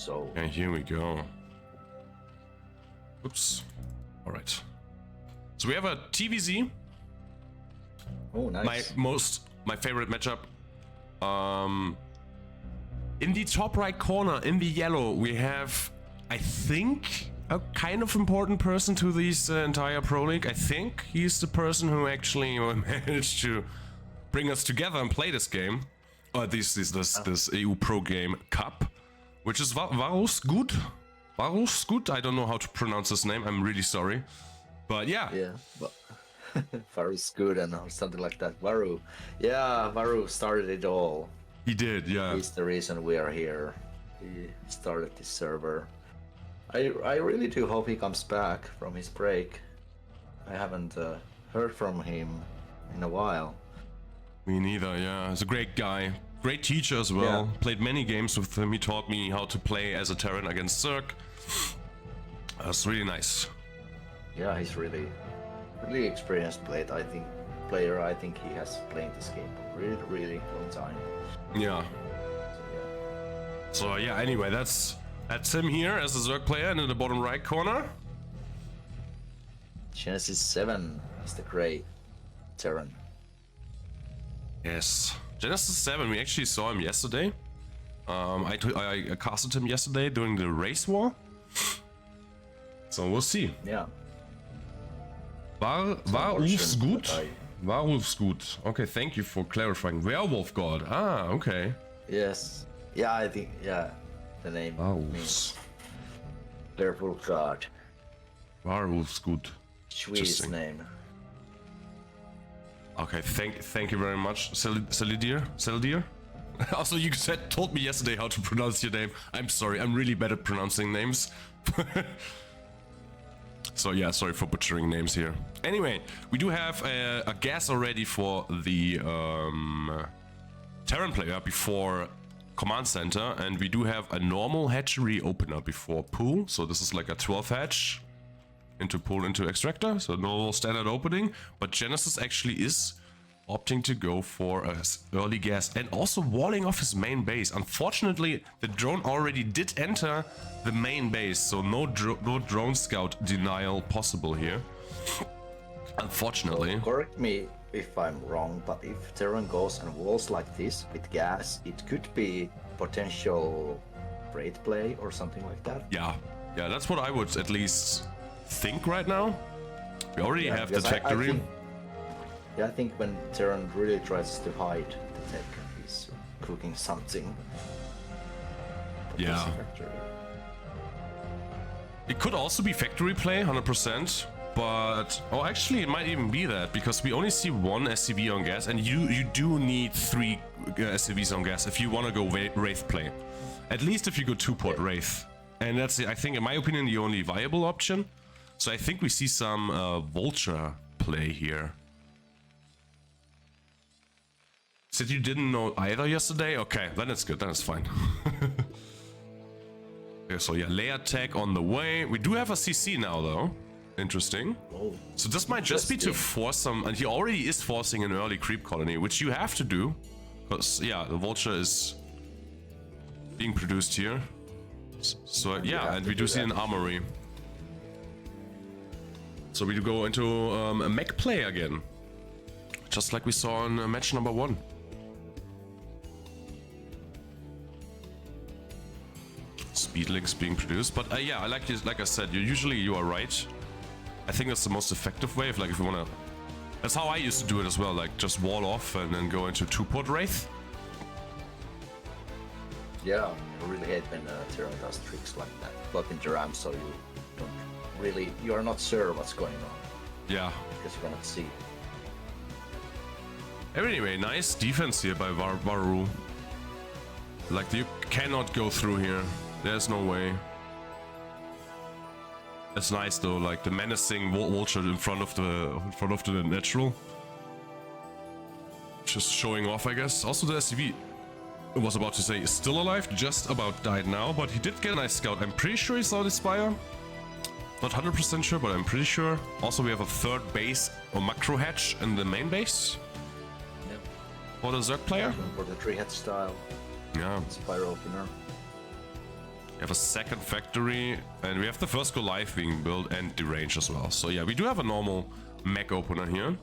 So And here we go. Oops. All right. So we have a TVZ. oh, nice. My favorite matchup. In the top right corner, in the yellow, we have, I think, a kind of important person to this entire Pro League. I think he's the person who actually managed to bring us together and play this game, or this EU Pro Game Cup, which is varulvsgud. Varulvsgud. I don't know how to pronounce his name. I'm really sorry, but yeah. Yeah, but varulvsgud and something like that. Varu, yeah, Varu started it all. He did, yeah. He's the reason we are here. He started this server. I really do hope he comes back from his break. I haven't heard from him in a while. Me neither, yeah. He's a great guy. Great teacher as well. Yeah. Played many games with him. He taught me how to play as a Terran against Zerg. That's really nice. Yeah, he's really experienced player. I think he has played this game for a really long time. Yeah. So yeah, anyway, that's him here as a Zerg player, and in the bottom right corner. Genesis 7 is the great Terran. Yes. Genesis 7, we actually saw him yesterday. I casted him yesterday during the race war. So we'll see. Yeah. Varulvsgud? Varulvsgud. Okay, thank you for clarifying. Werewolf god. Ah, okay. Yes. Yeah, I think, yeah, the name means werewolf god. Varulvsgud. Swedish name. Okay, thank you very much, Seldir. Also, you told me yesterday how to pronounce your name. I'm sorry, I'm really bad at pronouncing names. So yeah, sorry for butchering names here. Anyway, we do have a gas already for the Terran player before Command Center, and we do have a normal hatchery opener before pool. So this is like a 12 hatch into pool into extractor, so normal standard opening. But Genesis actually is opting to go for a early gas and also walling off his main base. Unfortunately, the drone already did enter the main base, so no drone scout denial possible here. Unfortunately. So correct me if I'm wrong, but if Terran goes and walls like this with gas, it could be potential raid play or something like that. Yeah, that's what I would at least think right now. We already have the factory. I think when Terran really tries to hide the tech, he's cooking something. Yeah. It could also be factory play, 100%. But, oh, actually, it might even be that, because we only see one SCV on gas, and you do need 3 SCVs on gas if you want to go Wraith play. At least if you go 2-port Wraith. And that's, I think, in my opinion, the only viable option. So I think we see some Vulture play here. Said you didn't know either yesterday? Okay, then it's good, then it's fine. Okay, so yeah, layer tag on the way. We do have a CC now, though. Interesting. Oh, so this might just be to force some, and he already is forcing an early creep colony, which you have to do. Because, yeah, the Vulture is being produced here. So, yeah, and we do see an armory. So we do go into a mech play again. Just like we saw in match number 1. Speedlinks being produced, but yeah, like I said, you are right. I think that's the most effective way. If you wanna, that's how I used to do it as well. Like just wall off and then go into 2-port Wraith. Yeah, I really hate when Terran does tricks like that. Block into RAM, so you are not sure what's going on. Yeah, because you cannot see. Anyway, nice defense here by Varu. Like you cannot go through here. There's no way. It's nice though, like the menacing vulture in front of the natural. Just showing off, I guess. Also the SCV, I was about to say, is still alive, just about died now, but he did get a nice scout. I'm pretty sure he saw the spire. Not 100% sure, but I'm pretty sure. Also, we have a 3rd base or macro hatch in the main base. Yep. For the Zerg player. For the 3-head style. Yeah. Spire opener. We have a second factory, and we have the first Goliath being built and the range as well. So yeah, we do have a normal mech opener here.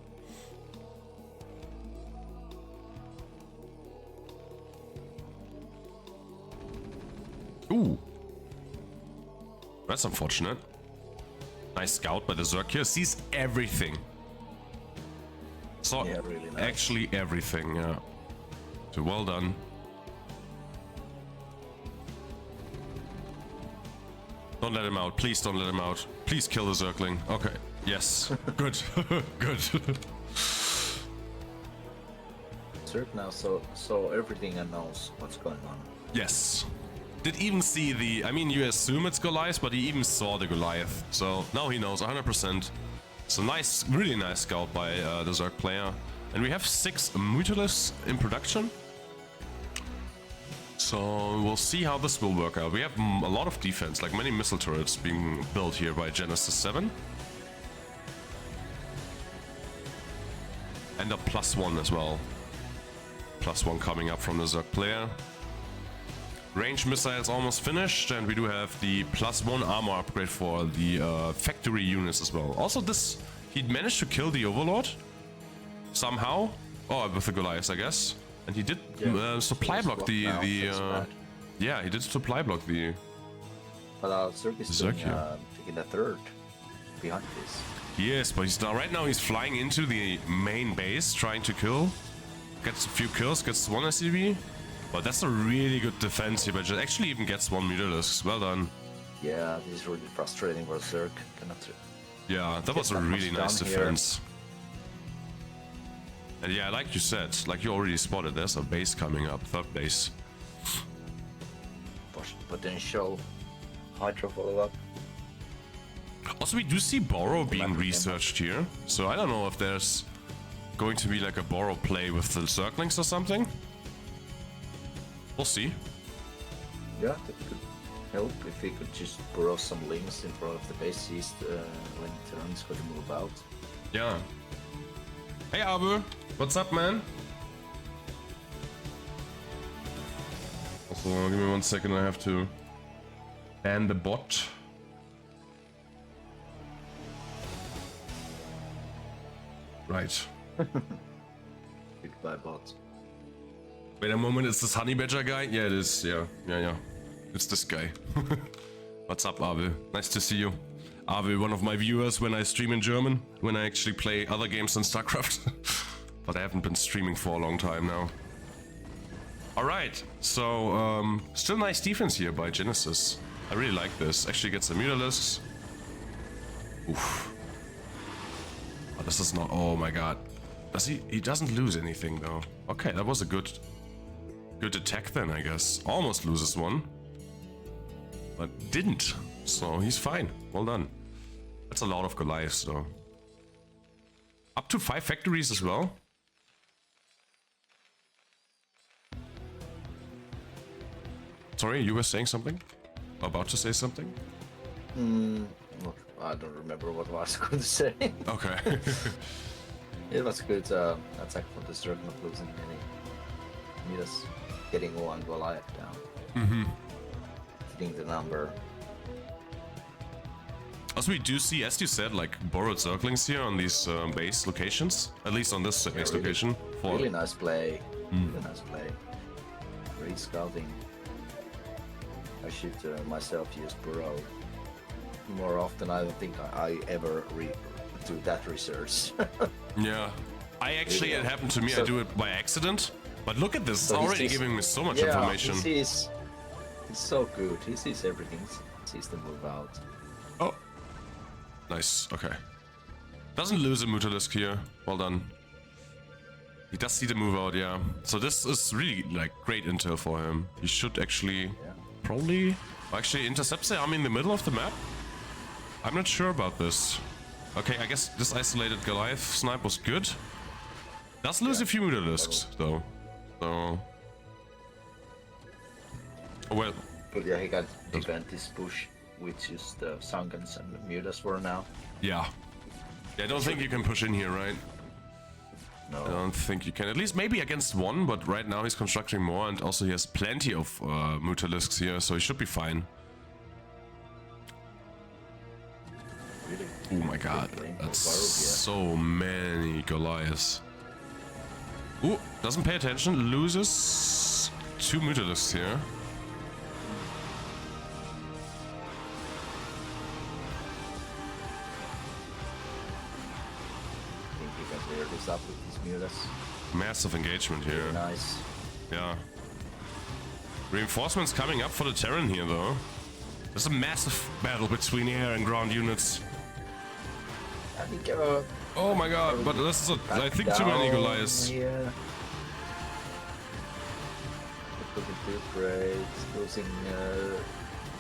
Ooh. That's unfortunate. Nice scout by the Zerg here. Sees everything. So Yeah, really nice. actually everything, yeah. So well done. Don't let him out. Please don't let him out. Please kill the Zergling. Okay. Yes. Good. Good. Zerg now so everything and knows what's going on. Yes. Did even see the... I mean, you assume it's Goliath, but he even saw the Goliath. So now he knows 100%. It's a nice, really nice scout by the Zerg player. And we have 6 Mutalisks in production. So we'll see how this will work out. We have a lot of defense, like many missile turrets being built here by Genesis 7. And a +1 as well. +1 coming up from the Zerg player. Range missiles almost finished, and we do have the +1 armor upgrade for the factory units as well. Also this, he'd managed to kill the Overlord somehow. Oh, with the Goliath, I guess. And he did supply block the yeah, he did supply block the... But Zerg is taking the third behind this. Yes, but he's now, right now he's flying into the main base, trying to kill. Gets a few kills, gets 1 SCV. But that's a really good defense here, but actually even gets 1 Mutalisk. Well done. Yeah, this is really frustrating for Zerg. Cannot. Yeah, that was a really nice defense. And yeah, like you said, like you already spotted, there's a base coming up, 3rd base. Potential Hydra follow-up. Also, we do see Borrow being researched here, so I don't know if there's going to be like a Borrow play with the Zerglings or something. We'll see. Yeah, that could help if we could just borrow some links in front of the base east when turns going to move out. Yeah. Hey Abu, what's up, man? Also, give me 1 second, I have to ban the bot. Right. Goodbye, bot. Wait a moment, is this Honeybadger guy? Yeah, it is, yeah. It's this guy. What's up, Abu? Nice to see you. Abu, one of my viewers when I stream in German, when I actually play other games than StarCraft. But I haven't been streaming for a long time now. Alright, so still nice defense here by Genesis. I really like this. Actually gets the Mutalisks. Oof. Oh, this is not... Oh my god. Does he... He doesn't lose anything though. Okay, that was a good attack then, I guess. Almost loses 1. But didn't. So he's fine. Well done. That's a lot of Goliaths though. Up to 5 factories as well. Sorry, you were saying something? About to say something? I don't remember what I was going to say. Okay. It was good attack for the Zerg, not losing any. Just getting 1 Goliath down. Mm-hmm. Hitting the number. Also, we do see, as you said, like borrowed Zerglings here on these base locations. At least on this base location. Really nice play. Really nice play. Great scouting. I should myself use Burrow more often. I don't think I ever do that research. Yeah. I actually, it happened to me, I do it by accident. But look at this, it's already giving me so much information. He's so good. He sees everything. He sees the move out. Oh. Nice, okay. Doesn't lose a Mutalisk here. Well done. He does see the move out, yeah. So this is really like great intel for him. He should actually probably intercept the army in the middle of the map. I'm not sure about this. Okay, I guess this isolated Goliath snipe was good. Does lose a few Mutalisks though. So... Oh well. But yeah, he got defend this push, which is the Sunkens and the Mutas for now. Yeah. I don't think you can push in here, right? No. I don't think you can. At least maybe against 1, but right now he's constructing more, and also he has plenty of Mutalisks here, so he should be fine. Really? Oh my god, that's so many Goliaths. Ooh, doesn't pay attention, loses 2 Mutalisks here. I think he can clear this up with his Mutas. Massive engagement here. Very nice. Yeah. Reinforcements coming up for the Terran here though. There's a massive battle between air and ground units. I think oh my god, but this is I think too many Goliaths. Yeah. Looking too great, losing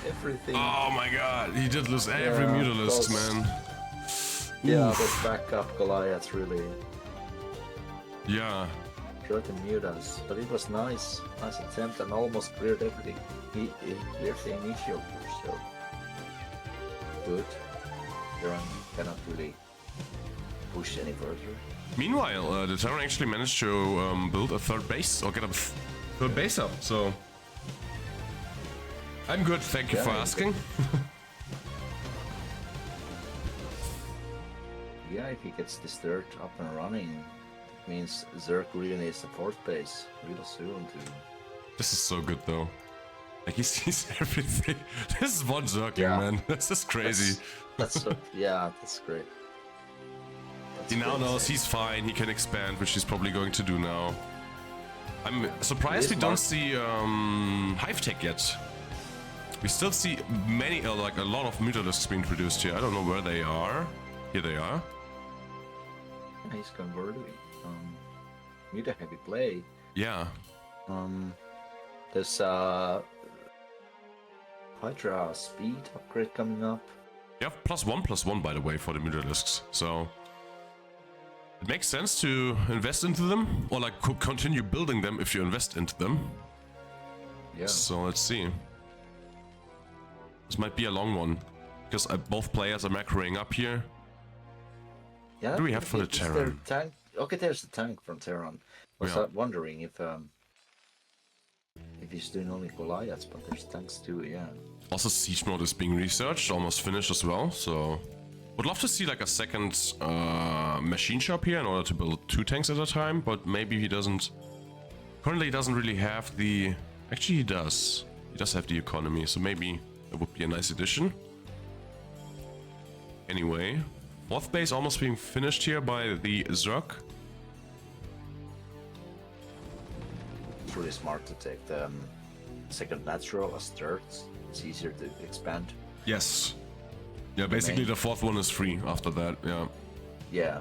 everything. Oh my god, he did lose every Mutalisk, man. Yeah, those backup Goliaths really. Yeah. Short the Mutas, but it was nice. Nice attempt and almost cleared everything. He cleared the initial push, so good. Terran cannot really push any further. Meanwhile, the Terran actually managed to build a 3rd base, or get a 3rd base up, so... I'm good, thank you for asking. Yeah, if he gets this 3rd up and running, it means Zerg really needs a 4th base real soon too. This is so good though. Like he sees everything. This is one Zergling, man. This is crazy. That's so, yeah, that's great. That's He now great. knows he's fine, he can expand, which he's probably going to do now. I'm surprised we don't see Hive Tech yet. We still see many, like a lot of Mutalisks being produced here. I don't know where they are. Here they are. He's converted. Muta heavy play. Yeah. There's Hydra speed upgrade coming up. You have +1/+1 by the way for the Mutalisks, so it makes sense to invest into them, or like continue building them if you invest into them. Yeah. So let's see. This might be a long one, because both players are macroing up here. Yeah. What do we have for the Terran? Tank? Okay, there's the tank from Terran. I was wondering if he's doing only Goliaths, but there's tanks too. Yeah. Also, siege mode is being researched, almost finished as well. So, would love to see like a 2nd machine shop here in order to build 2 tanks at a time. But maybe he doesn't. Currently, he doesn't really have the. Actually, he does. He does have the economy, so maybe it would be a nice addition. Anyway, 4th base almost being finished here by the Zerg. It's really smart to take the 2nd natural as 3rd. It's easier to expand. Yes. Yeah, basically the 4th one is free after that, yeah. Yeah.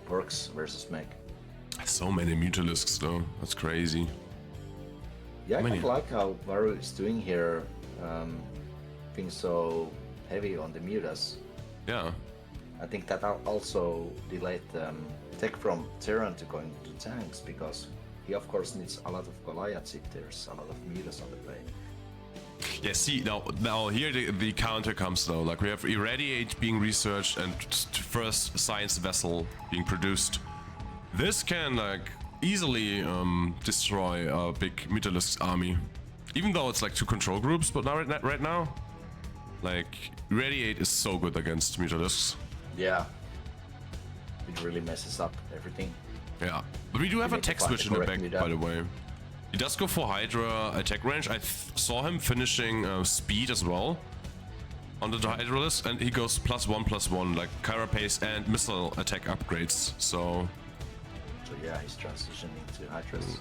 Works versus mech. So many Mutalisks though, that's crazy. Yeah, I kind of like how Varu is doing here, being so heavy on the Mutas. Yeah. I think that also delayed tech from Terran to going to tanks, because he of course needs a lot of Goliaths if there's a lot of Mutas on the play. Yeah, see, now here the counter comes though. Like we have Irradiate being researched and first science vessel being produced. This can like easily destroy a big Mutalisk army. Even though it's like 2 control groups, but now right now, like Irradiate is so good against Mutalisks. Yeah. It really messes up everything. Yeah, but we do have a tech switch in the back, Muta. by the way. He does go for Hydra attack range. I saw him finishing speed as well on the Hydralisk, and he goes +1/+1, like carapace and missile attack upgrades. So yeah, he's transitioning to Hydras.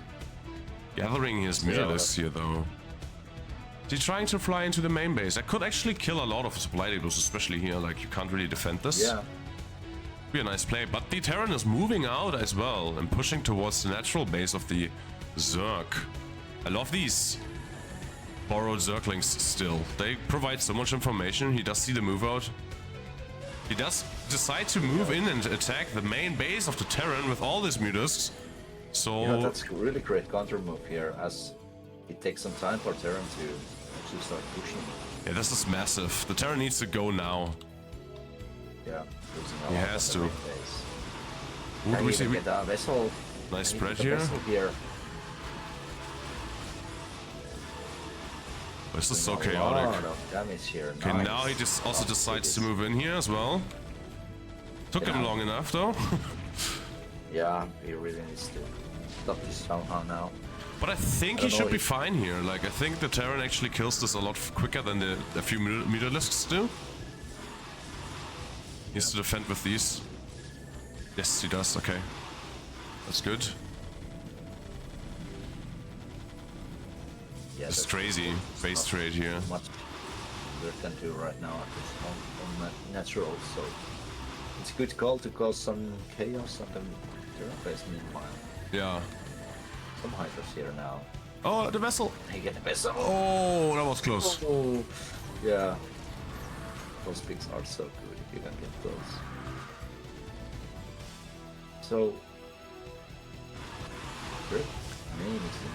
Gathering his Mutalisks here though. Is he trying to fly into the main base? I could actually kill a lot of supply depots, especially here. Like you can't really defend this. Yeah. Be a nice play, but the Terran is moving out as well and pushing towards the natural base of the Zerg. I love these borrowed Zerglings still. They provide so much information. He does see the move out. He does decide to move in and attack the main base of the Terran with all these Mutasks. So yeah, that's a really great counter move here, as it takes some time for Terran to actually start pushing. Yeah, this is massive. The Terran needs to go now. Yeah, he has to. Ooh, do we see? Get a vessel. Nice spread here. This is so A lot chaotic. of damage here. Okay, Nice. now he just also Wow, decides it to is. move in here as well. Took him Yeah. long enough though. Yeah, he really needs to stop this somehow now. But I think I he don't should know be if- fine here. Like, I think the Terran actually kills this a lot quicker than the few mutalisks do. He needs to defend with these. Yes, he does. Okay. That's good. Yeah, It's that's crazy. Base not trade here. much we can do right now at this on natural, so it's a good call to cause some chaos on the Terran base meanwhile. Yeah. Some hydras here now. Oh, the vessel. Hey, get the vessel. Oh, that was close. Oh, yeah. Those pigs are so good if you can get those. So, good.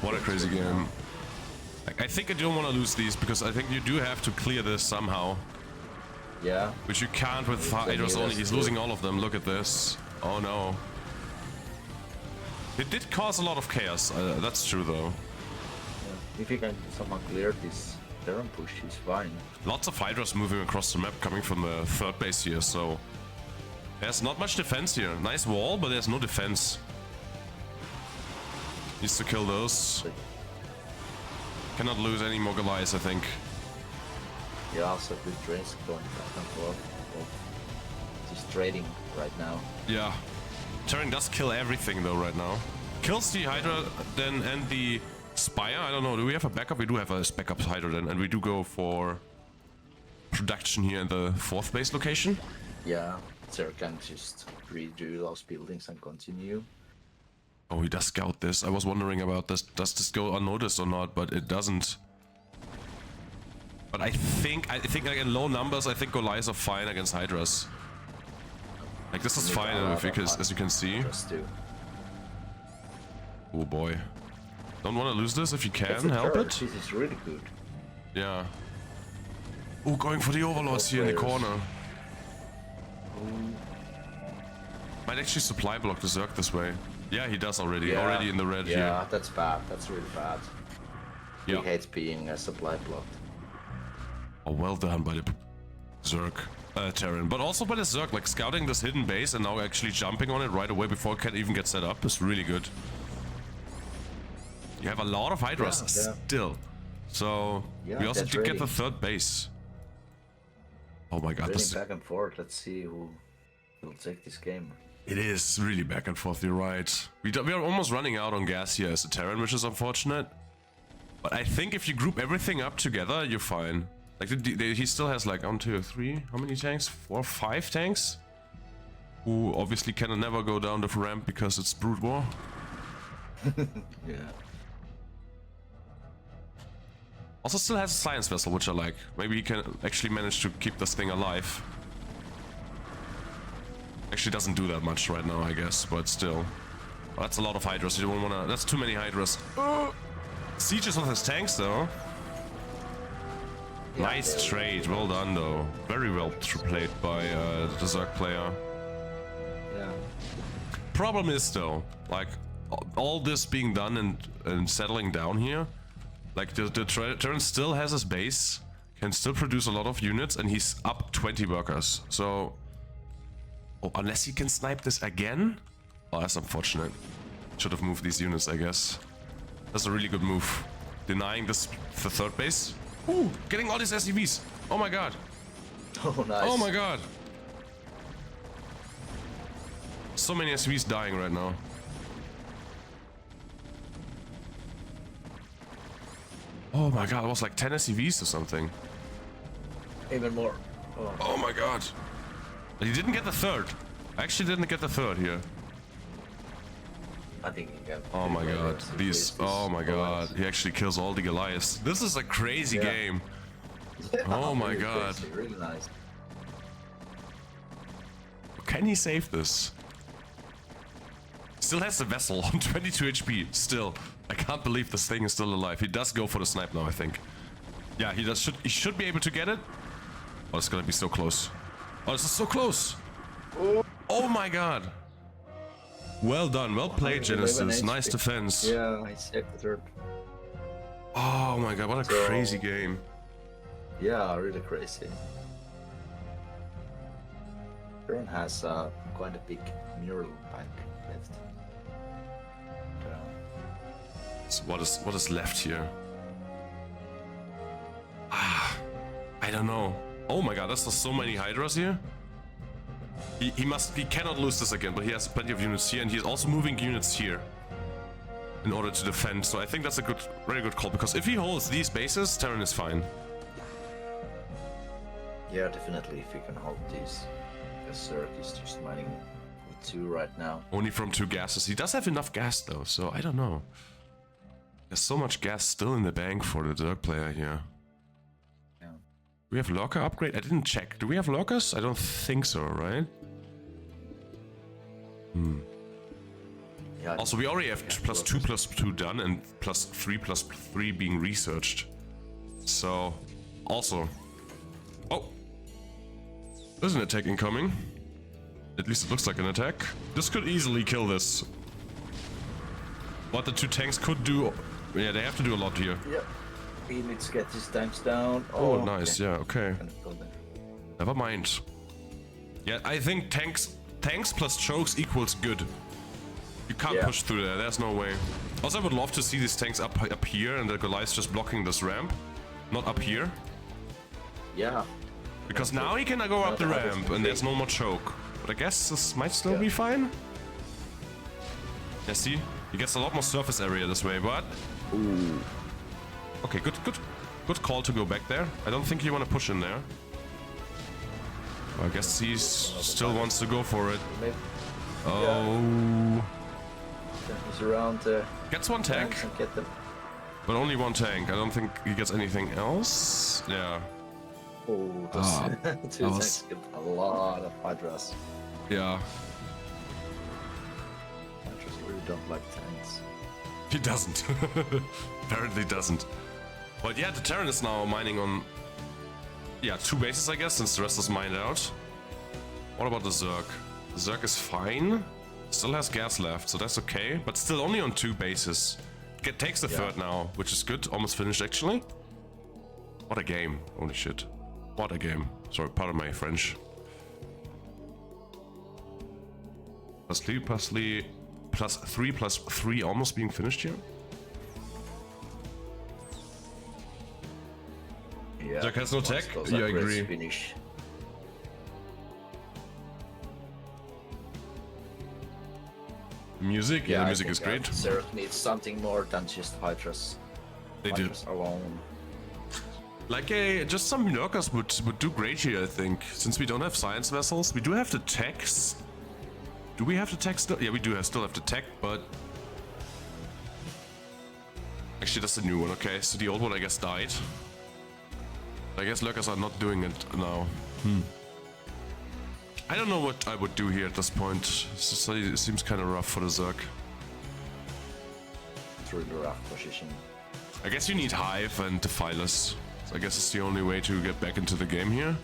What a crazy game. Like, I think I don't want to lose these because I think you do have to clear this somehow. Yeah. Which you can't with Hydras only. He's losing all of them. Look at this. Oh no. It did cause a lot of chaos. That's true though. Yeah. If you can somehow clear this Terran push, he's fine. Lots of Hydras moving across the map coming from the third base here, so there's not much defense here. Nice wall, but there's no defense. Needs to kill those. Cannot lose any more Goliaths, I think. Yeah, also good trades going back and forth. Just trading right now. Yeah. Terran does kill everything though right now. Kills the Hydra then and the Spire. I don't know, do we have a backup? We do have a backup Hydra then, and we do go for production here in the fourth base location. Yeah, Zerg can just redo those buildings and continue. Oh, he does scout this. I was wondering about this. Does this go unnoticed or not? But it doesn't. But I think like in low numbers, I think Goliaths are fine against Hydras. Like this is fine if you can, as you can see. Just do. Oh boy. Don't want to lose this if you That's can a help turret. it. This is really good. Yeah. Oh, going for the overlords here in the Players. corner. Might actually supply block the Zerg this way. Yeah, he does already. Yeah. Already in the red here. Yeah, that's bad. That's really bad. Yeah. He hates being supply blocked. Oh, well done by the Zerg. Terran, but also by the Zerg, like scouting this hidden base and now actually jumping on it right away before it can even get set up is really good. You have a lot of Hydras Yeah, yeah. still. So, Yeah, we also that's did get ready. the third base. Oh my god, Running this back and forth. Let's see who will take this game. it is really back and forth, you're right. We are almost running out on gas here as a Terran, which is unfortunate. But I think if you group everything up together, you're fine. Like, he still has like 1, 2, 3, how many tanks? 4, 5 tanks? Who obviously can never go down the ramp because it's Brood War. Yeah. Also still has a science vessel, which I like. Maybe he can actually manage to keep this thing alive. Actually doesn't do that much right now, I guess, but still. Well, that's a lot of Hydras, you don't wanna... That's too many Hydras. Sieges with his tanks, though. Nice trade, well done, though. Very well played by the Zerg player. Yeah. Problem is, though, like, all this being done and settling down here, like, the Terran still has his base, can still produce a lot of units, and he's up 20 workers. So, oh, unless he can snipe this again? Oh, that's unfortunate. Should have moved these units, I guess. That's a really good move. Denying this the third base. Ooh, getting all these SCVs. Oh my god. Oh, nice. Oh my god. So many SCVs dying right now. Oh my god, it was like 10 SCVs or something. Even more. Oh. Oh my god. He didn't get the third. I actually didn't get the third here. I think he can. Oh my god. These. Oh my god. Goliaths. He actually kills all the Goliaths. This is a crazy Yeah. game. Yeah, Oh my really god. crazy, really nice. Can he save this? Still has the vessel on 22 HP. Still. I can't believe this thing is still alive. He does go for the snipe now, I think. Yeah, he does. He should be able to get it. Oh, it's gonna be so close. Oh, this is so close. Oh my god. Well done. Well played, Genesis. Nice defense. Yeah, I saved the third. Oh my god, what a crazy game. Yeah, really crazy. Turn has quite a big mural bank left. So what is left here? Ah, I don't know. Oh my god, there's so many Hydras here. He cannot lose this again, but he has plenty of units here, and he's also moving units here in order to defend. So I think that's a very good call, because if he holds these bases, Terran is fine. Yeah, definitely. If you can hold these, the Zerg is just mining with 2 right now. Only from 2 gases. He does have enough gas though, so I don't know. There's so much gas still in the bank for the Zerg player here. Yeah. We have locker upgrade? I didn't check. Do we have lockers? I don't think so, right? Yeah, Also, we already have +2/+2 done and +3/3 being researched. So, also... Oh! There's an attack incoming. At least it looks like an attack. This could easily kill this. What the 2 tanks could do... Yeah, they have to do a lot here. Yep. He needs to get his tanks down. Oh, nice. Okay. Yeah, okay. Never mind. Yeah, I think tanks plus chokes equals good. You can't push through there. There's no way. Also, I would love to see these tanks up here and the Goliath's just blocking this ramp. Not up here. Yeah. Because now he can go up the ramp and there's no more choke. But I guess this might still be fine. Yeah, see? He gets a lot more surface area this way, but... Ooh. Okay, good call to go back there. I don't think you want to push in there. I guess he still wants to go for it. Oh... He's around Gets 1 tank. Get them. But only 1 tank. I don't think he gets anything else. Yeah. Oh, those 2 tanks get a lot of Hydras. Yeah. Hydras really don't like tanks. He doesn't. Apparently doesn't. But yeah, the Terran is now mining on... Yeah, 2 bases, I guess, since the rest is mined out. What about the Zerg? The Zerg is fine. Still has gas left, so that's okay. But still only on 2 bases. Takes the 3rd now, which is good. Almost finished, actually. What a game. Holy shit. What a game. Sorry, pardon my French. +3/+3 almost being finished here. Yeah. Zerg has no tech? Yeah, I agree. Finish. Music? Yeah, the music is great. Zerg needs something more than just Hydras. They do. Alone. Like just some lurkers would do great here, I think. Since we don't have science vessels, we do have the techs. Do we have the tech still? Yeah, we do still have the tech, but... Actually, that's the new one, okay. So the old one, I guess, died. I guess lurkers are not doing it now. I don't know what I would do here at this point. It seems kind of rough for the Zerg. It's really rough position. I guess you need Hive and Defilers. So I guess it's the only way to get back into the game here.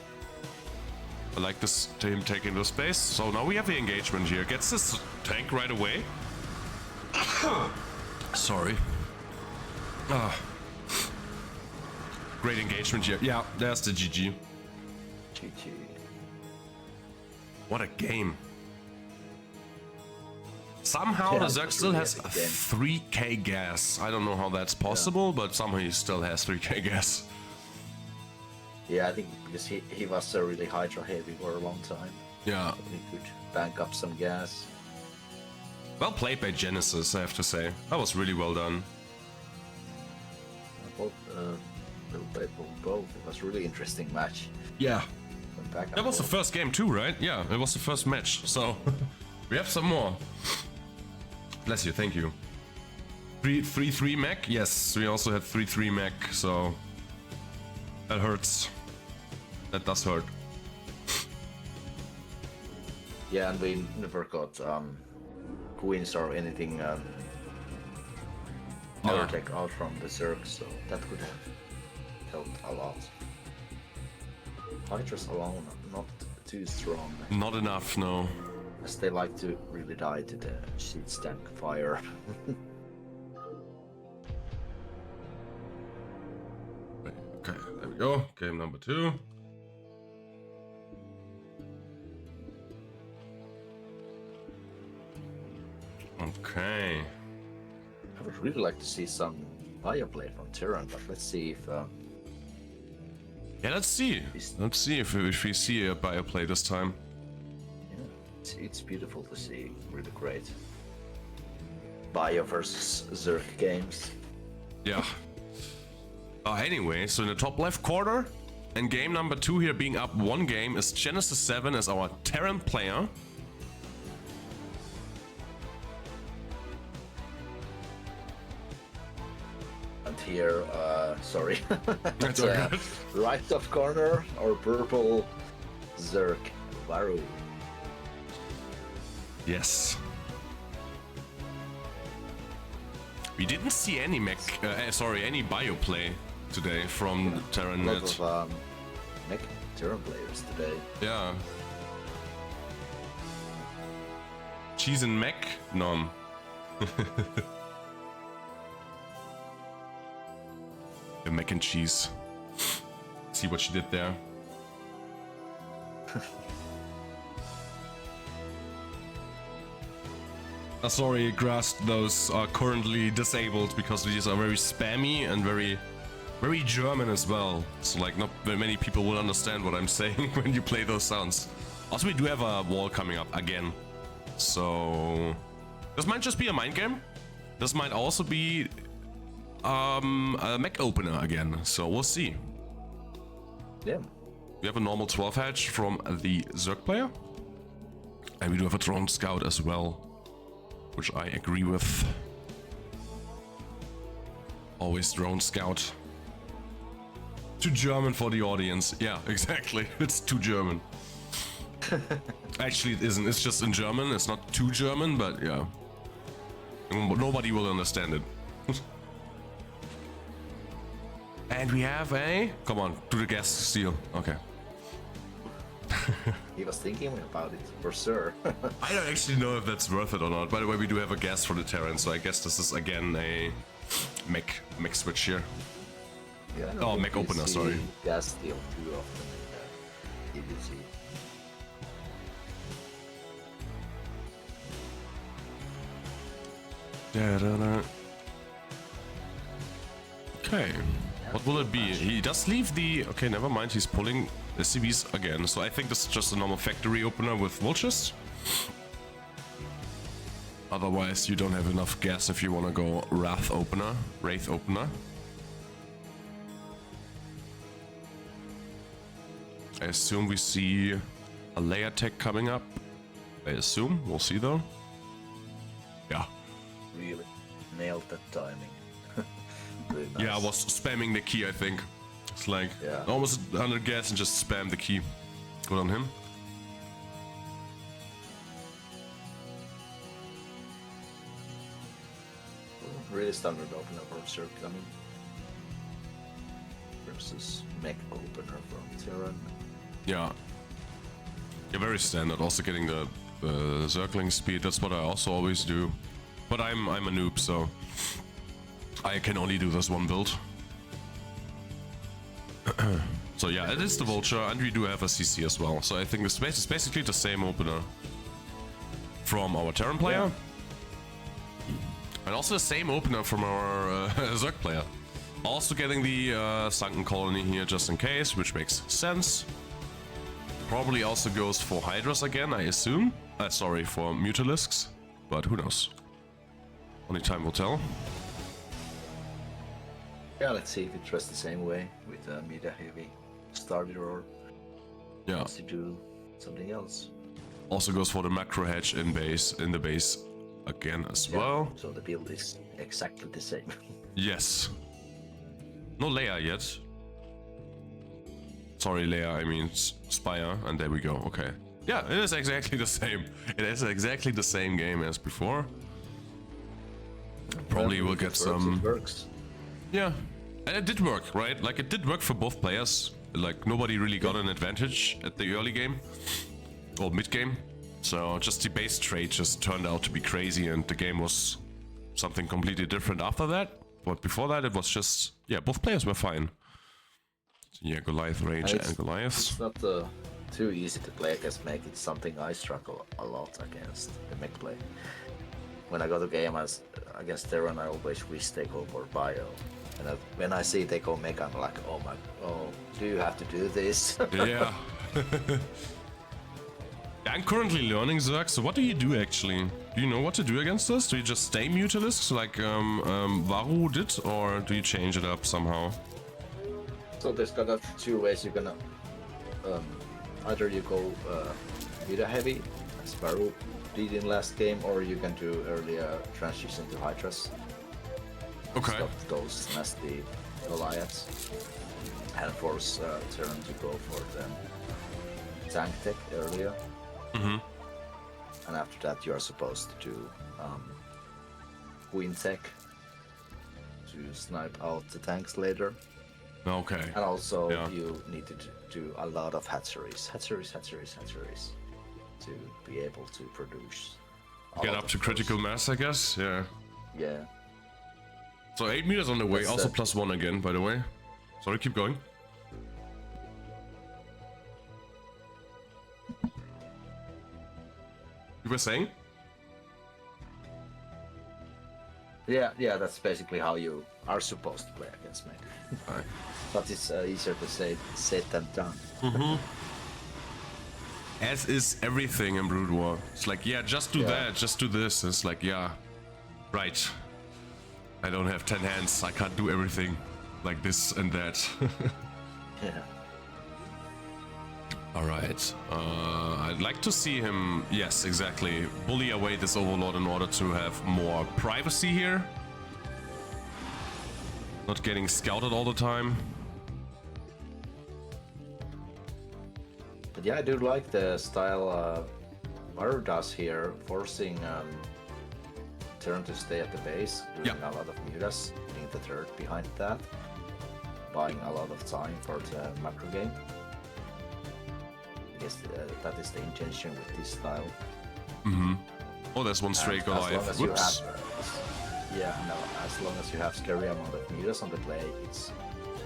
I like this team taking the space. So now we have the engagement here. Gets this tank right away. Sorry. Great engagement here. Yeah, there's the GG. GG. What a game. Somehow the Zerg still has 3k gas. I don't know how that's possible, but somehow he still has 3k gas. Yeah, I think because he was really Hydra heavy for a long time. Yeah. He could bank up some gas. Well played by Genesis, I have to say. That was really well done. Well played for both. It was a really interesting match. Yeah. That was the first game too, right? Yeah, it was the first match. So we have some more. Bless you, thank you. 3-3 mech? Yes, we also had 3-3 mech, so that hurts. That does hurt. Yeah, and we never got Queens or anything other tech out from the Zerg, so that could have helped a lot. Hydras alone, not too strong. Not enough, no. As they like to really die to the sheet tank fire. we go. Game number 2. Okay. I would really like to see some bioplay from Terran, but let's see if Yeah, let's see. Let's see if we see a bioplay this time. yeah, it's beautiful to see. Really great. Bio versus Zerg games. Yeah. Anyway, so in the top left corner, and game number 2 here being up 1 game is Genesis 7 as our Terran player. And here, sorry. That's okay. Right top corner, our purple Zerg Varul. Yes. We didn't see any any bioplay today from Terran A Net. lot of mech Terran players today. Yeah. Cheese and mech? None. The mac and cheese. See what she did there. Sorry, Grass, those are currently disabled because these are very spammy and very German as well. So like not very many people will understand what I'm saying when you play those sounds. Also, we do have a wall coming up again. So this might just be a mind game. This might also be a mech opener again. So we'll see. Yeah. We have a normal 12 hatch from the Zerg player. And we do have a drone scout as well, which I agree with. Always drone scout. Too German for the audience. Yeah, exactly. It's too German. Actually, it isn't. It's just in German. It's not too German, but yeah. Nobody will understand it. And we have a... Come on, do the gas steal. Okay. He was thinking about it, for sure. I don't actually know if that's worth it or not. By the way, we do have a gas for the Terran, so I guess this is again a mech switch here. Yeah, I don't Oh, think mech we opener, see sorry. Gas steal too often in EDC. Okay, what will it be? He does leave the... Okay, never mind, he's pulling the CVs again. So I think this is just a normal factory opener with vultures. Otherwise, you don't have enough gas if you want to go Wraith opener. I assume we see a layer tech coming up. I assume, we'll see though. Yeah. Really nailed that timing. Really nice. Yeah, I was spamming the key, I think. It's like almost 100 gas and just spam the key. Good on him. Really standard opener from Circling versus mech opener from Terran. Yeah. Yeah, very standard. Also getting the circling speed. That's what I also always do. But I'm a noob, so I can only do this one build. So yeah, it is the vulture, and we do have a CC as well. So I think this is basically the same opener from our Terran player. And also the same opener from our Zerg player. Also getting the sunken colony here just in case, which makes sense. Probably also goes for Hydras again, I assume. Sorry, for Mutalisks, but who knows? Only time will tell. Yeah, let's see if it trusts the same way with media heavy starter or wants to do something else. Also goes for the macro hedge in the base again as well. So the build is exactly the same. Yes. No Leia yet. Sorry, Leia, I mean Spire, and there we go. Okay. Yeah, it is exactly the same. It is exactly the same game as before. Probably we'll get some... It works. Yeah, and it did work, right? Like, it did work for both players. Like, nobody really got an advantage at the early game. Or mid-game. So, just the base trade just turned out to be crazy, and the game was something completely different after that. But before that, it was just... Yeah, both players were fine. Yeah, Goliath Rage and Goliath. It's not too easy to play against mech. It's something I struggle a lot against the mech play. When I go to game against Terran, I always wish they go for bio. And when I see they go mech, I'm like, oh, do you have to do this? Yeah. I'm currently learning Zerg, so what do you do actually? Do you know what to do against this? Do you just stay Mutalisks like Varu did, or do you change it up somehow? So there's kind of two ways you're gonna... either you go Muta heavy, as Varu did in last game, or you can do earlier transition to Hydras. Okay. Stop those nasty Goliaths. And force Terran to go for the tank tech earlier. Mm-hmm. And after that you are supposed to do Quim tech to snipe out the tanks later. Okay. And also you need to do a lot of hatcheries to be able to produce. Get up to critical mass, I guess. Yeah. Yeah. So 8 meters on the way, That's also +1 again, by the way. Sorry, keep going. You were saying? Yeah, that's basically how you are supposed to play against me. Right. But it's easier to say said than done. Mm-hmm. As is everything in Brood War. It's like, yeah, just do that, just do this. It's like, yeah, right. I don't have 10 hands, I can't do everything like this and that. Yeah. Alright, I'd like to see him, yes, exactly, bully away this Overlord in order to have more privacy here. Not getting scouted all the time. But yeah, I do like the style Varu does here, forcing Terran to stay at the base, doing a lot of mutas, getting the third behind that, buying a lot of time for the macro game. I guess that is the intention with this style. Mm-hmm. Oh, there's one stray Goliath. As long as you have, as long as you have scary amount of mutas on the play, it's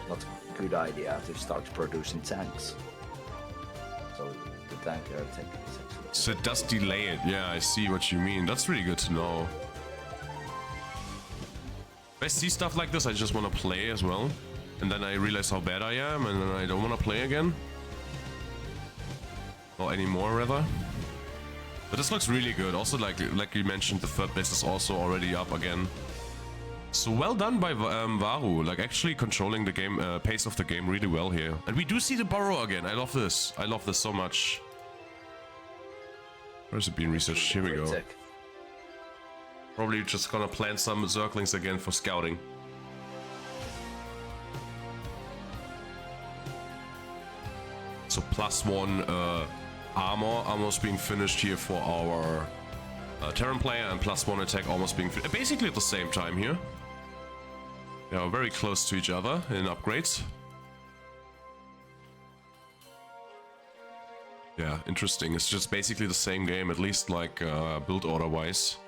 not a good idea to start producing tanks. So the tank tech is actually... So it does delay it. Yeah, I see what you mean. That's really good to know. If I see stuff like this, I just want to play as well. And then I realize how bad I am, and then I don't want to play again. Or anymore, rather. But this looks really good. Also, like you mentioned, the third base is also already up again. So well done by Varu, like actually controlling the game pace of the game really well here. And we do see the burrow again. I love this. I love this so much. Where's it being researched? Here we go. Probably just gonna plant some Zerglings again for scouting. So +1 armor almost being finished here for our Terran player, and +1 attack almost being basically at the same time here. They are very close to each other in upgrades. Yeah, interesting. It's just basically the same game, at least like build order wise.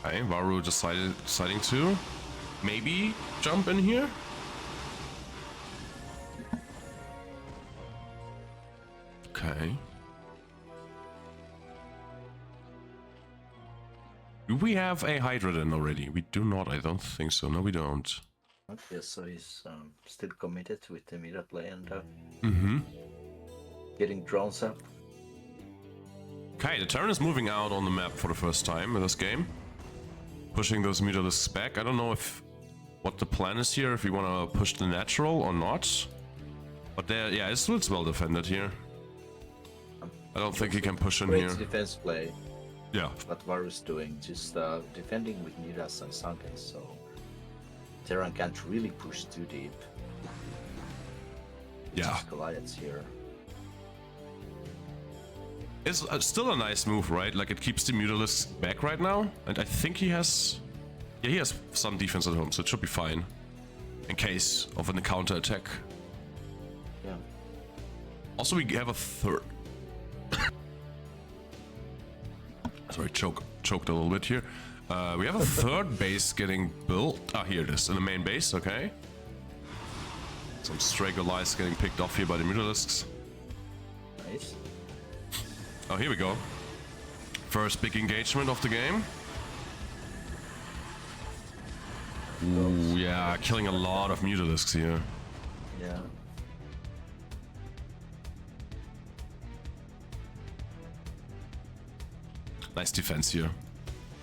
Okay, Varu deciding to maybe jump in here. Okay. Do we have a Hydra then already? We do not, I don't think so. No, we don't. Okay, so he's still committed with the meta play and Mm-hmm. getting drones up. Okay, the Terran is moving out on the map for the first time in this game. Pushing those Mutalisks back. I don't know what the plan is here, if we want to push the natural or not. But there, yeah, it's well defended here. I don't think he can push in here. Defense play. Yeah. What Varu's doing, just defending with mutas and Sunkens, so Terran can't really push too deep. Yeah. Just Goliaths here. It's still a nice move, right? Like, it keeps the Mutalisks back right now. And I think he has... Yeah, he has some defense at home, so it should be fine. In case of a counter attack. Yeah. Also, we have a third... Sorry, choked a little bit here. We have a third base getting built. Ah, here it is, in the main base, okay. Some stray Goliaths getting picked off here by the Mutalisks. Nice. Oh, here we go. First big engagement of the game. Ooh, yeah, killing a lot of Mutalisks here. Yeah. Nice defense here.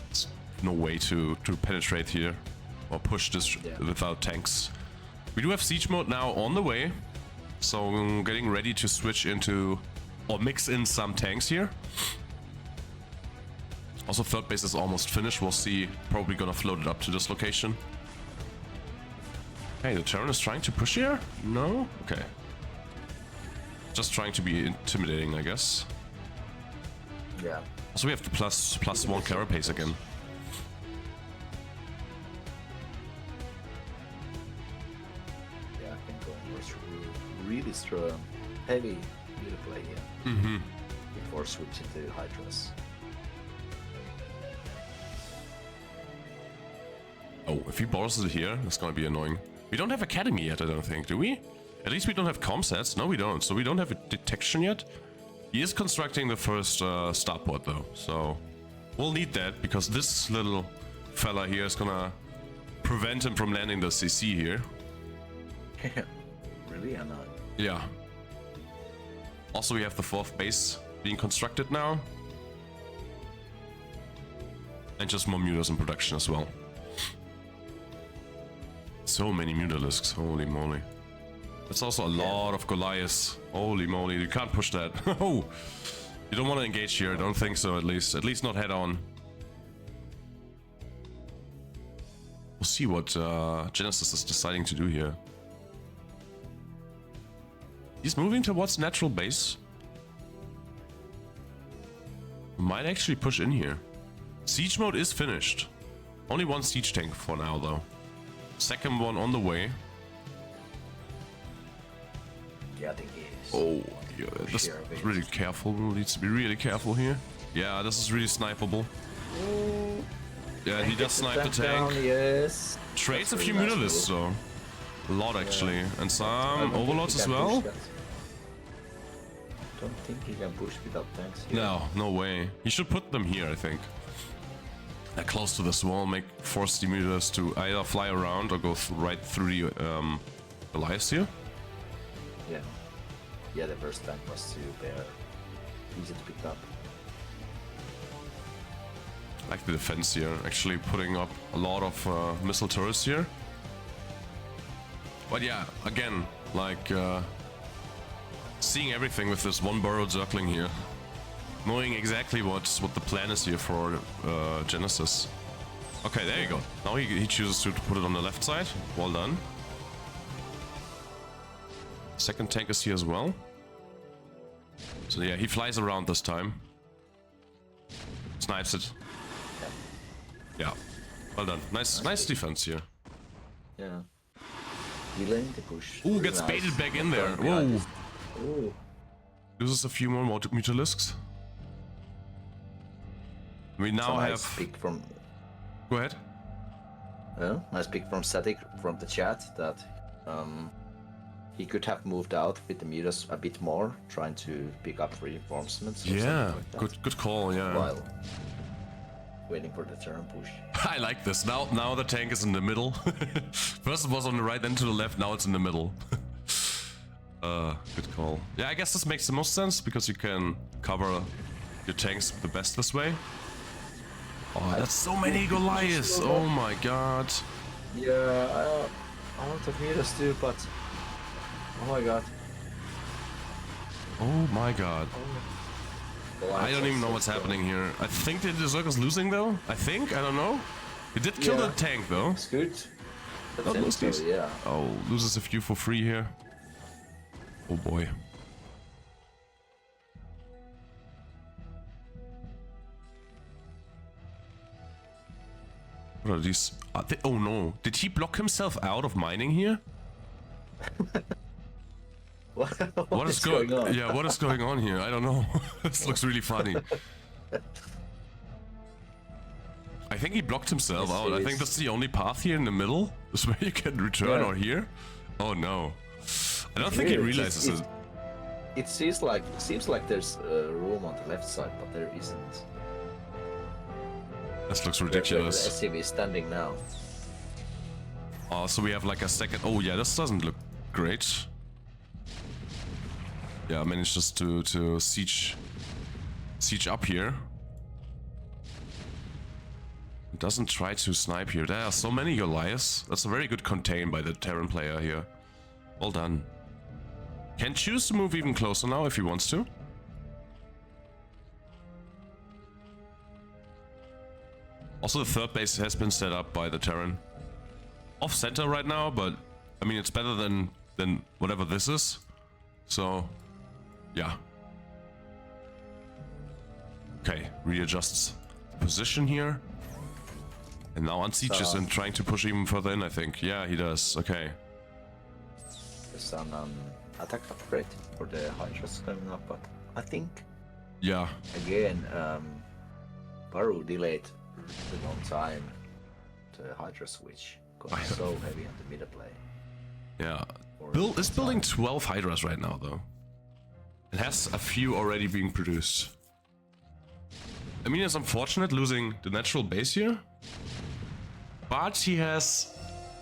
There's no way to penetrate here or push this without tanks. We do have siege mode now on the way, so I'm getting ready to switch into or mix in some tanks here. Also, third base is almost finished. We'll see. Probably gonna float it up to this location. Hey, the Terran is trying to push here? No? Okay. Just trying to be intimidating, I guess. Yeah. So we have the plus one carapace again. Yeah, I think going was really strong, heavy meter play here. Mm-hmm. Before switching to Hydras. Oh, if he borrows it here, that's gonna be annoying. We don't have Academy yet, I don't think, do we? At least we don't have comsets. No, we don't. So we don't have a detection yet. He is constructing the first starport though, so we'll need that because this little fella here is gonna prevent him from landing the CC here. Really or not? Yeah. Also, we have the fourth base being constructed now. And just more mutas in production as well. So many mutalisks, holy moly. That's also a lot of Goliaths. Holy moly, you can't push that. Oh, you don't want to engage here, I don't think so at least. At least not head on. We'll see what Genesis is deciding to do here. He's moving towards natural base. Might actually push in here. Siege mode is finished. Only one siege tank for now though. Second one on the way. Yeah, I think he is. Oh, yeah, this is really careful. Needs to be really careful here. Yeah, this is really snipeable. Ooh. Yeah, he does snipe the tank. Down, yes. Trades a That's few really nice mutalisks though. A lot actually. And I some don't think overlords he as can well. push that. Don't think he can push without tanks here. No, no way. He should put them here, I think. Close to this wall, force the mutalisks to either fly around or go right through the Goliaths here. Yeah. Yeah, the first tank was too bare. Easy to pick up. I like the defense here, actually putting up a lot of missile turrets here. But yeah, again, like seeing everything with this one burrow circling here. Knowing exactly what the plan is here for Genesis. Okay, there you go. Now he chooses to put it on the left side. Well done. Second tank is here as well. So yeah, he flies around this time. Snipes it. Yeah. Well done. Nice defense here. Yeah. Delaying the push. Ooh, gets baited back in there. Whoa. Ooh. Loses a few more mutalisks. We now have... Nice pick from... Go ahead. Nice pick from Static from the chat that he could have moved out with the mutas a bit more, trying to pick up reinforcements. Or Yeah, something like that, good call, yeah. while waiting for the turn push. I like this. Now the tank is in the middle. First it was on the right, then to the left, now it's in the middle. Good call. Yeah, I guess this makes the most sense because you can cover your tanks the best this way. Oh, that's so many Goliaths! Oh my god. Yeah, I want the mutas too, but oh my god. Oh my god. Oh. I don't even know what's happening here. I think the Berserker's losing though. I don't know. He did kill the tank though. It's good. Not lose these. Yeah. Oh, loses a few for free here. Oh boy. What are these? Oh no. Did he block himself out of mining here? What is going on? Yeah, what is going on here? I don't know. This looks really funny. I think he blocked himself out. I think that's the only path here in the middle. Is where you can return or here. Oh no. I don't think he realizes it. It seems like there's room on the left side, but there isn't. This looks Where the ridiculous. SCV is standing now. Oh, so we have like a second. Oh yeah, this doesn't look great. Yeah, I managed just to siege up here. It doesn't try to snipe here. There are so many Goliaths. That's a very good contain by the Terran player here. Well done. Can choose to move even closer now if he wants to. Also, the third base has been set up by the Terran. Off center right now, but I mean it's better than whatever this is. So, yeah. Okay, readjusts position here. And now unsieges and trying to push even further in, I think. Yeah, he does. Okay. There's an attack upgrade for the Hydras coming up, but I think Yeah. again, Baru delayed a long time the Hydra switch. Got so heavy on the middle play. Yeah. Bill is building 12 Hydras right now, though. It has a few already being produced. I mean, it's unfortunate losing the natural base here. But he has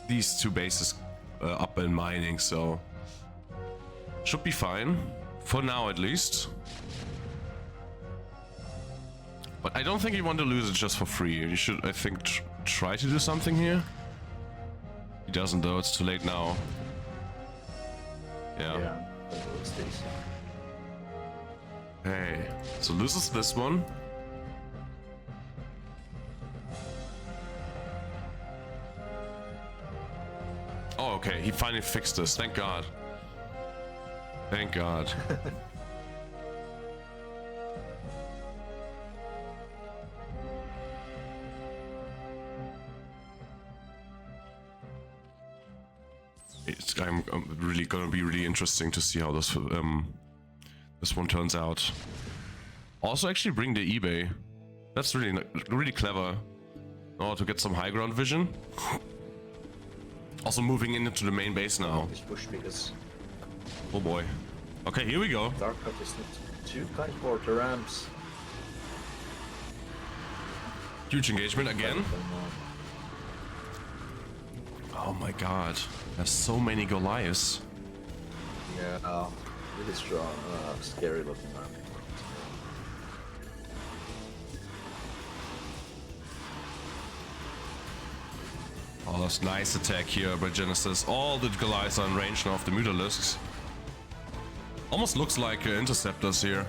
these two bases up in mining, so... should be fine. For now, at least. But I don't think you want to lose it just for free. You should, I think, try to do something here. He doesn't, though. It's too late now. Yeah. Hey, so loses this one. Oh, okay. He finally fixed this. Thank God. Thank God. I'm really gonna be really interesting to see how this this one turns out. Also, actually bring the eBay. That's really clever. Oh, to get some high ground vision. Also moving into the main base now. Oh boy. Okay, here we go. StarCraft is not too kind for the ramps. Huge engagement again. Oh my God. There's so many Goliaths. Yeah, really strong, scary looking army. Oh, that's nice attack here by Genesis. All the Goliaths are in range now of the Mutalisks. Almost looks like interceptors here.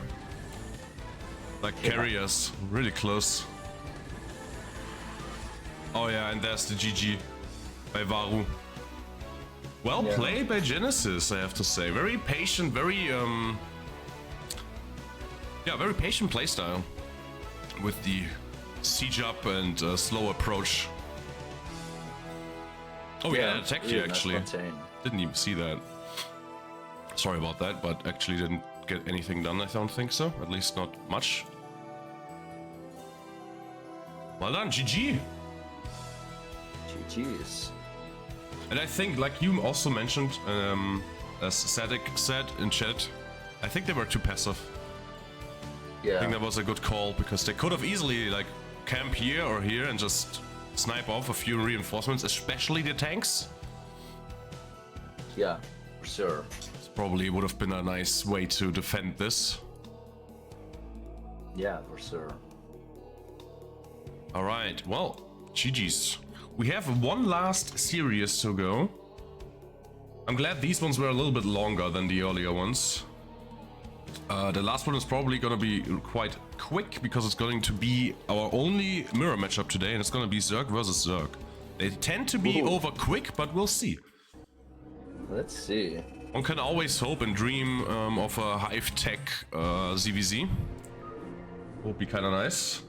Like carriers, really close. Oh yeah, and there's the GG by Varu. Well played by Genesis, I have to say. Very patient, very very patient playstyle with the siege up and slow approach. Oh yeah, attack here actually. Didn't even see that. Sorry about that, but actually didn't get anything done, I don't think so. At least not much. Well done, GG! GG's. And I think, like you also mentioned, as Sadik said in chat, I think they were too passive. Yeah. I think that was a good call, because they could have easily, like, camp here or here and just snipe off a few reinforcements, especially the tanks. Yeah, for sure. This probably would have been a nice way to defend this. Yeah, for sure. Alright, well, GG's. We have one last series to go. I'm glad these ones were a little bit longer than the earlier ones. The last one is probably gonna be quite quick because it's going to be our only mirror matchup today, and it's gonna be Zerg versus Zerg. They tend to be over quick, but we'll see. Let's see. One can always hope and dream of a Hive Tech ZVZ. Would be kind of nice.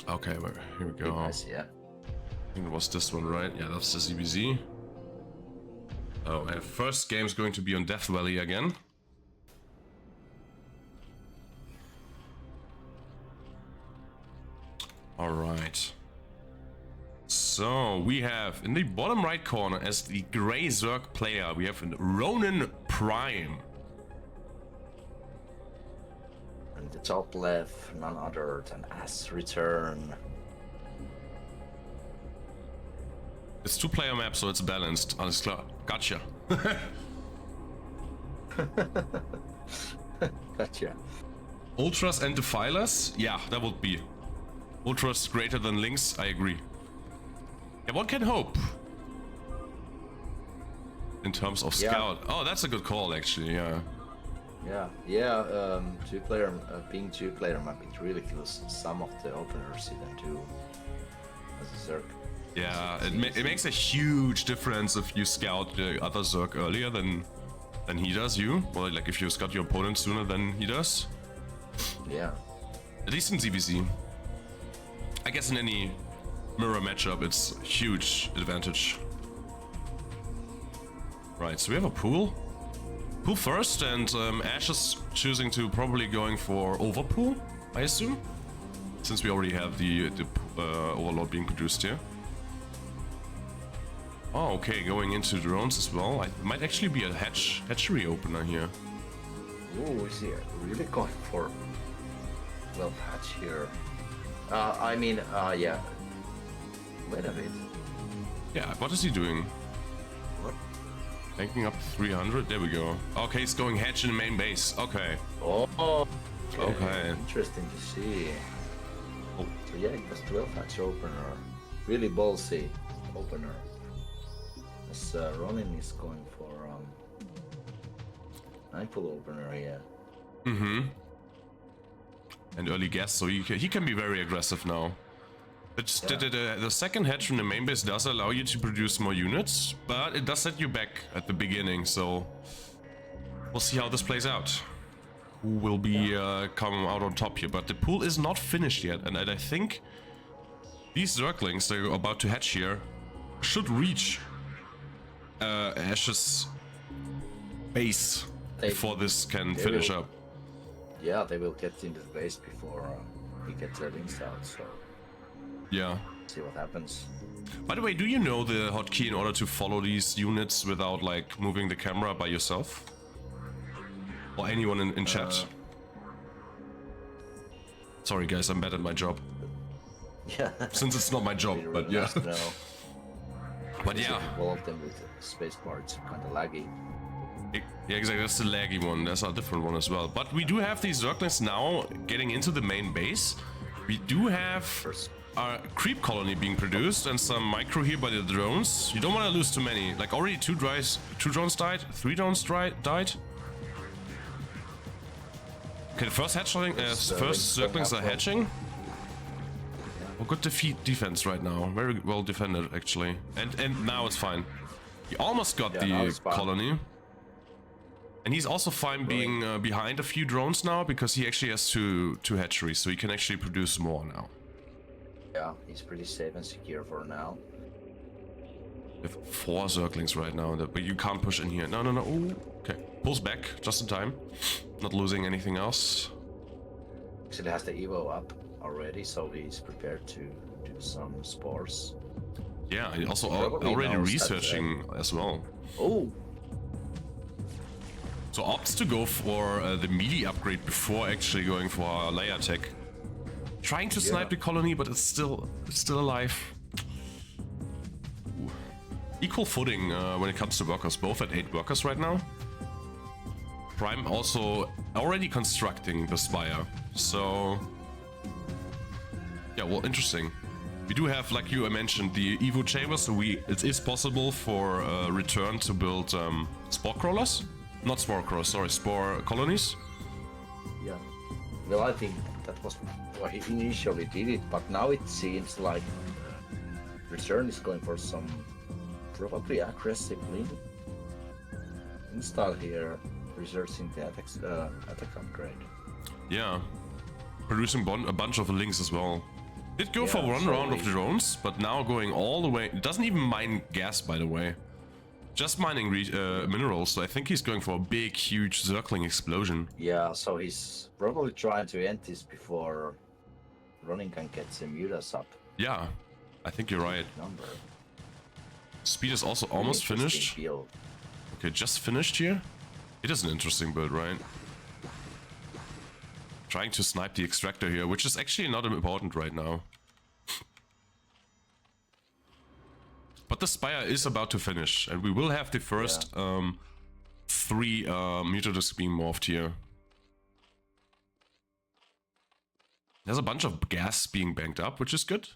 Okay, well, here we go. Nice, yeah. I think it was this one, right? Yeah, that's the ZVZ. Oh, and first game is going to be on Death Valley again. Alright. So we have in the bottom right corner as the gray Zerg player, we have Ronin Prime. And the top left, none other than As Return. It's 2-player map, so it's balanced. Alles klar. Gotcha. Gotcha. Ultras and Defilers? Yeah, that would be. Ultras greater than Lynx, I agree. Yeah, one can hope. In terms of Scout. Oh, that's a good call, actually, yeah. Yeah, two-player, being two-player map, it really kills some of the openers even too. As a Zerg. Yeah, it makes a huge difference if you scout the other Zerg earlier than he does you. Well, like if you scout your opponent sooner than he does. Yeah. At least in ZBZ. I guess in any mirror matchup, it's a huge advantage. Right, so we have a pool. Pool first, and Ash is choosing to probably going for overpool, I assume. Since we already have the Overlord being produced here. Oh, okay, going into drones as well. It might actually be a hatchery opener here. Oh, is he really going for 12 hatch here? Yeah. Wait a bit. Yeah, what is he doing? What? Tanking up 300. There we go. Okay, he's going hatch in the main base. Okay. Oh. Okay. Interesting to see. Oh. So yeah, it was 12 hatch opener. Really ballsy opener. As Ronin is going for 9 full opener here. Mm-hmm. And early guess, so he can be very aggressive now. It's, the second hatch from the main base does allow you to produce more units, but it does set you back at the beginning, so we'll see how this plays out. Who will be coming out on top here, but the pool is not finished yet, and I think these Zerglings that are about to hatch here should reach Ash's base before this can finish up. Yeah, they will get into the base before he gets their links out, so... Yeah. See what happens. By the way, do you know the hotkey in order to follow these units without, like, moving the camera by yourself? Or anyone in chat? Sorry guys, I'm bad at my job. Yeah. Since it's not my job, but yeah. But yeah. Involve them with spacebar, it's kind of laggy. Yeah, exactly. That's the laggy one. There's a different one as well. But we do have these Zerglings now getting into the main base. We do have a creep colony being produced and some micro here by the drones. You don't want to lose too many. Like already two drones died, 3 drones died. Okay, the first Zerglings are hatching. Oh, good defense right now. Very well defended, actually. And now it's fine. He almost got the colony. And he's also fine being behind a few drones now, because he actually has two hatcheries, so he can actually produce more now. Yeah, he's pretty safe and secure for now. We have 4 Zerglings right now, but you can't push in here. No. Ooh, okay. Pulls back just in time. Not losing anything else. Actually has the Evo up already, so he's prepared to do some spores. Yeah, he also already researching as well. Oh! So opts to go for the melee upgrade before actually going for a layer tech. Trying to snipe the colony, but it's still alive. Ooh. Equal footing when it comes to workers, both at 8 workers right now. Prime also already constructing the spire, so yeah, well, interesting. We do have, like you mentioned, the Evo chambers, so it is possible for return to build spore crawlers. Not spore crawlers, sorry, spore colonies. Yeah. Well, I think that was why he initially did it, but now it seems like Return is going for some probably aggressive link install here, researching the attack upgrade. Yeah. Producing a bunch of links as well. Did go for one round of drones, but now going all the way. It doesn't even mine gas, by the way. Just mining minerals, so I think he's going for a big, huge Zergling explosion. Yeah, so he's probably trying to end this before Ronin can get the mutas up. Yeah, I think you're right. Number. Speed is also almost finished. Build. Okay, just finished here. It is an interesting build, right? Trying to snipe the extractor here, which is actually not important right now. But the Spire is about to finish, and we will have the first 3 Mutadiscs being morphed here. There's a bunch of gas being banked up, which is good.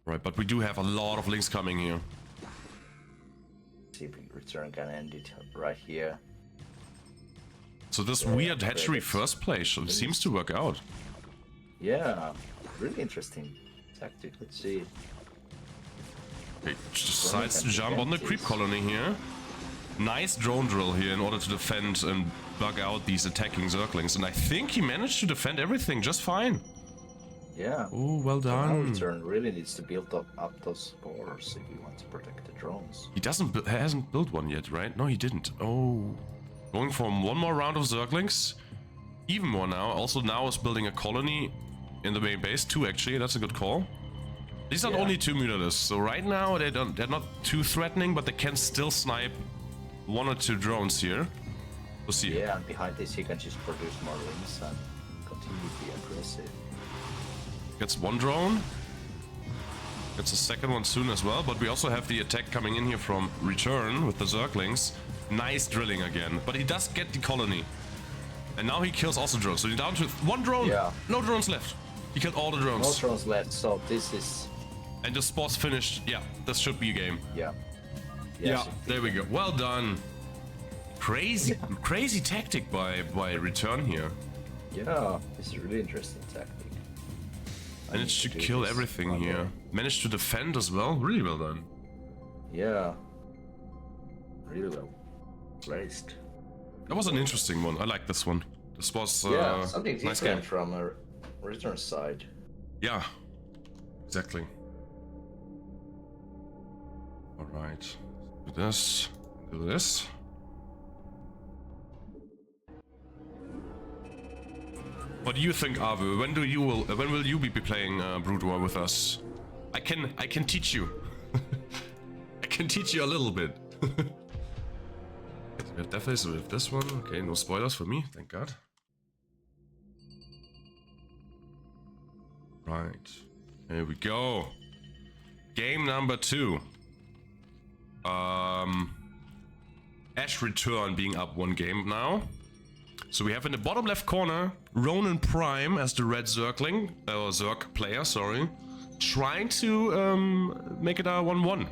Right, but we do have a lot of links coming here. See if we return can end it right here. So this weird hatchery first play seems to work out. Yeah, really interesting tactic. Let's see. Okay, decides to jump on the creep colony here. Nice drone drill here in order to defend and bug out these attacking Zerglings. And I think he managed to defend everything just fine. Yeah. Oh, well done. Return really needs to build up those spores if you want to protect the drones. He hasn't built one yet, right? No, he didn't. Oh. Going for one more round of Zerglings. Even more now. Also now is building a colony in the main base. 2 actually, that's a good call. These are only 2 Mutadiscs, so right now they're not too threatening, but they can still snipe 1 or 2 drones here. We'll see. Yeah, and behind this he can just produce more rings and continue to be aggressive. Gets 1 drone. Gets a second one soon as well, but we also have the attack coming in here from Return with the Zerglings. Nice drilling again, but he does get the colony. And now he kills also drones, so he's down to 1 drone. Yeah. No drones left. He killed all the drones. No drones left, so this is... And the sport's finished. Yeah, this should be a game. Yeah. Yeah, there we go. Well done. Crazy, crazy tactic by Return here. Yeah, this is a really interesting tactic. Managed to kill everything here. Managed to defend as well. Really well done. Yeah. Really well placed. That was an interesting one. I like this one. This was something nice different game. from a Return side. Yeah, exactly. All right. Do this. Do this. What do you think, Ave? When will you be playing Brood War with us? I can teach you. I can teach you a little bit. Definitely with this one. Okay, no spoilers for me, thank God. Right, here we go. Game number 2. Ash Return being up 1 game now. So we have in the bottom left corner Ronin Prime as the red Zergling, or Zerg player, sorry, trying to make it a 1-1.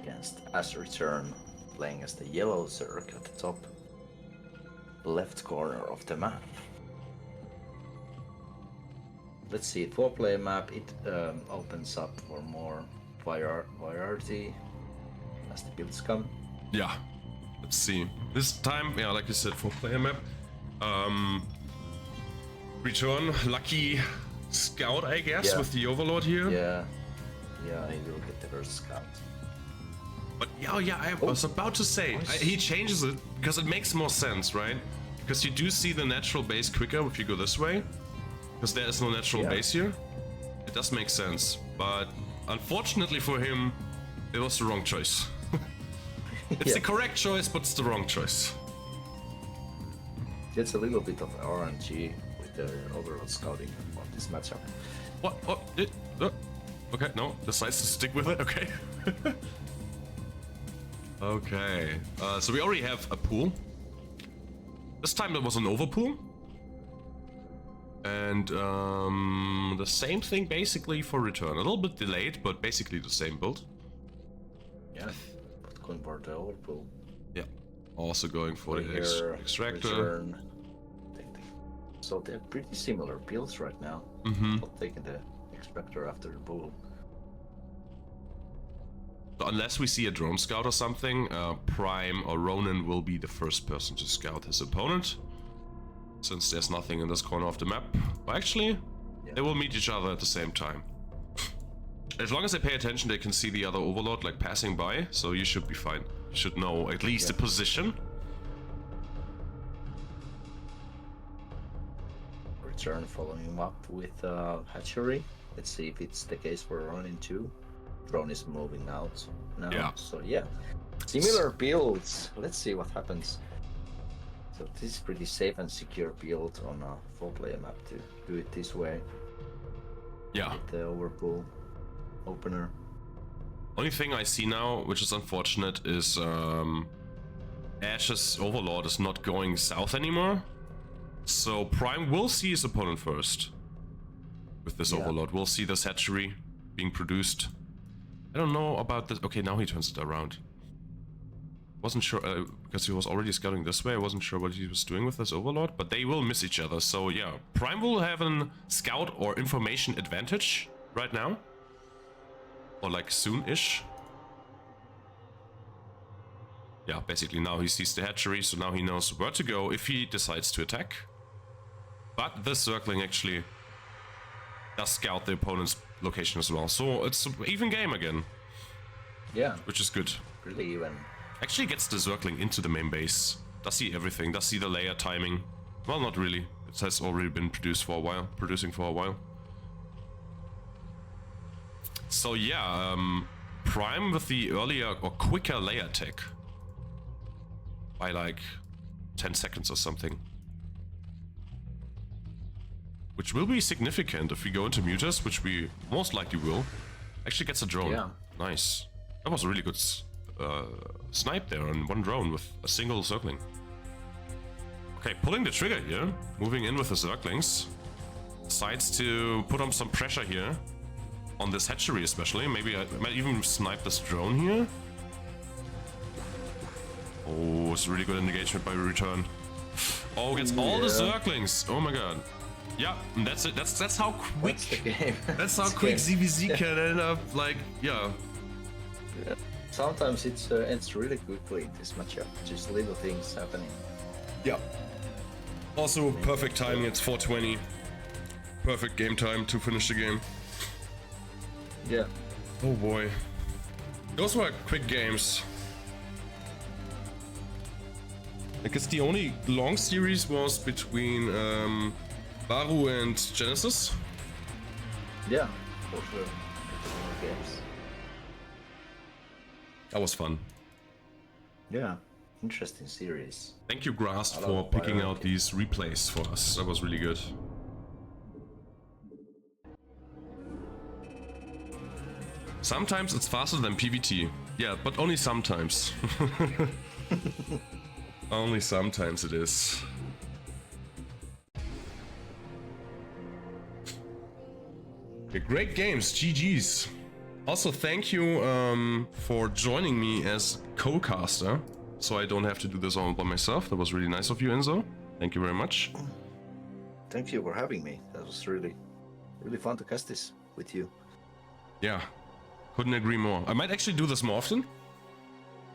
Against Ash Return, playing as the yellow Zerg at the top left corner of the map. Let's see, 4-player map, it opens up for more variety as the builds come. Yeah. Let's see. This time, yeah, like you said, 4-player map. Return, lucky scout, I guess, with the Overlord here. Yeah, he will get the first scout. But yeah, I was about to say, he changes it because it makes more sense, right? Because you do see the natural base quicker if you go this way. Because there is no natural base here. It does make sense. But unfortunately for him, it was the wrong choice. It's the correct choice, but it's the wrong choice. It's a little bit of RNG with the overall scouting on this matchup. What? Okay, no, decides to stick with it, okay. Okay, so we already have a pool. This time there was an overpool. And the same thing basically for Return. A little bit delayed, but basically the same build. Yeah. Convert the overpool. Yeah, also going for the extractor. Return. So they're pretty similar builds right now. Not taking the extractor after the pool. So unless we see a drone scout or something, Prime or Ronin will be the first person to scout his opponent. Since there's nothing in this corner of the map. Well, actually, they will meet each other at the same time. As long as they pay attention, they can see the other Overlord like passing by, so you should be fine. You should know at least the position. turn following him up with hatchery. Let's see if it's the case for Ronin too. Drone is moving out now. Yeah. So yeah, similar builds. Let's see what happens. So this is pretty safe and secure build on a 4-player map to do it this way. Yeah. With the overpull opener. Only thing I see now, which is unfortunate, is Ash's Overlord is not going south anymore. So Prime will see his opponent first. With this Overlord, we'll see this hatchery being produced. I don't know about this. Okay, now he turns it around. Wasn't sure, because he was already scouting this way. I wasn't sure what he was doing with this Overlord, but they will miss each other. So yeah, Prime will have an scout or information advantage right now. Or like soon-ish. Yeah, basically now he sees the hatchery, so now he knows where to go if he decides to attack. But this circling actually does scout the opponent's location as well. So it's an even game again. Yeah. Which is good. Really even. Actually gets the circling into the main base. Does see everything, does see the layer timing. Well, not really. It has already been producing for a while. So yeah, Prime with the earlier or quicker layer attack. By like 10 seconds or something. Which will be significant if we go into mutas, which we most likely will. Actually gets a drone. Yeah. Nice. That was a really good snipe there on one drone with a single circling. Okay, pulling the trigger here. Moving in with the circlings. Decides to put on some pressure here. On this hatchery especially. Maybe I might even snipe this drone here. Oh, it's a really good engagement by return. Oh, gets all the circlings. Oh my god. Yeah, that's it. That's how quick. That's the game. That's how quick ZVZ can end up. Like, yeah. Sometimes it ends really quickly. This matchup, just little things happening. Yeah. Also, perfect timing. It's 4:20. Perfect game time to finish the game. Yeah. Oh boy. Those were quick games. I guess the only long series was between Baru and Genesis. Yeah, for sure. More games. That was fun. Yeah, interesting series. Thank you, Grast, for picking out these replays for us. That was really good. Sometimes it's faster than PvT. Yeah, but only sometimes. Only sometimes it is. Okay, great games, GG's. Also, thank you for joining me as co-caster, so I don't have to do this all by myself. That was really nice of you, Enzo. Thank you very much. Thank you for having me. That was really fun to cast this with you. Yeah, couldn't agree more. I might actually do this more often.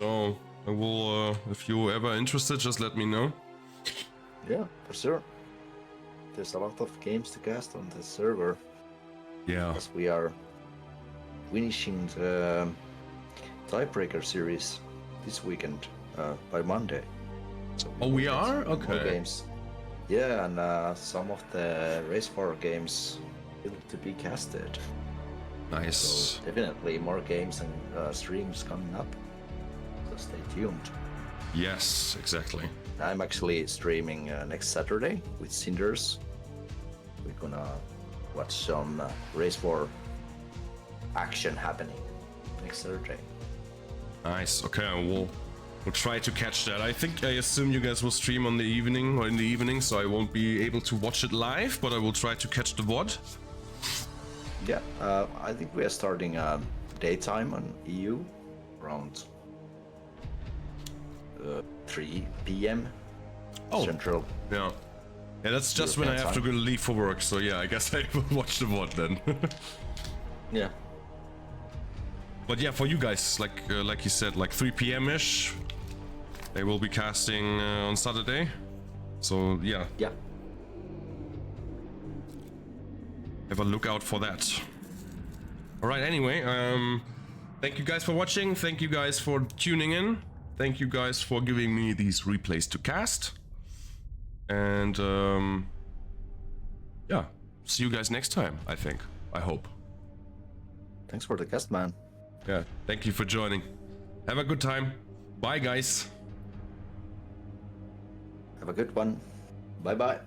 So I will, if you're ever interested, just let me know. Yeah, for sure. There's a lot of games to cast on the server. Yeah. As we are finishing the Tiebreaker series this weekend by Monday. So we are? Okay. Games. Yeah, and some of the Race 4 games will to be casted. Nice. So definitely more games and streams coming up. So stay tuned. Yes, exactly. I'm actually streaming next Saturday with Cinders. We're gonna watch some Race 4 action happening next Saturday. Nice. Okay, we'll try to catch that. I assume you guys will stream on the evening or in the evening, so I won't be able to watch it live, but I will try to catch the VOD. Yeah, I think we are starting daytime on EU around 3 p.m. Central. Yeah. Yeah, that's just when I have to go leave for work, so yeah, I guess I will watch the VOD then. Yeah. But yeah, for you guys, like you said, like 3 p.m.-ish, they will be casting on Saturday. So yeah. Yeah. Have a look out for that. Alright, anyway, thank you guys for watching, thank you guys for tuning in, thank you guys for giving me these replays to cast. And yeah, see you guys next time, I think. I hope. Thanks for the guest, man. Yeah, thank you for joining. Have a good time. Bye, guys. Have a good one. Bye bye.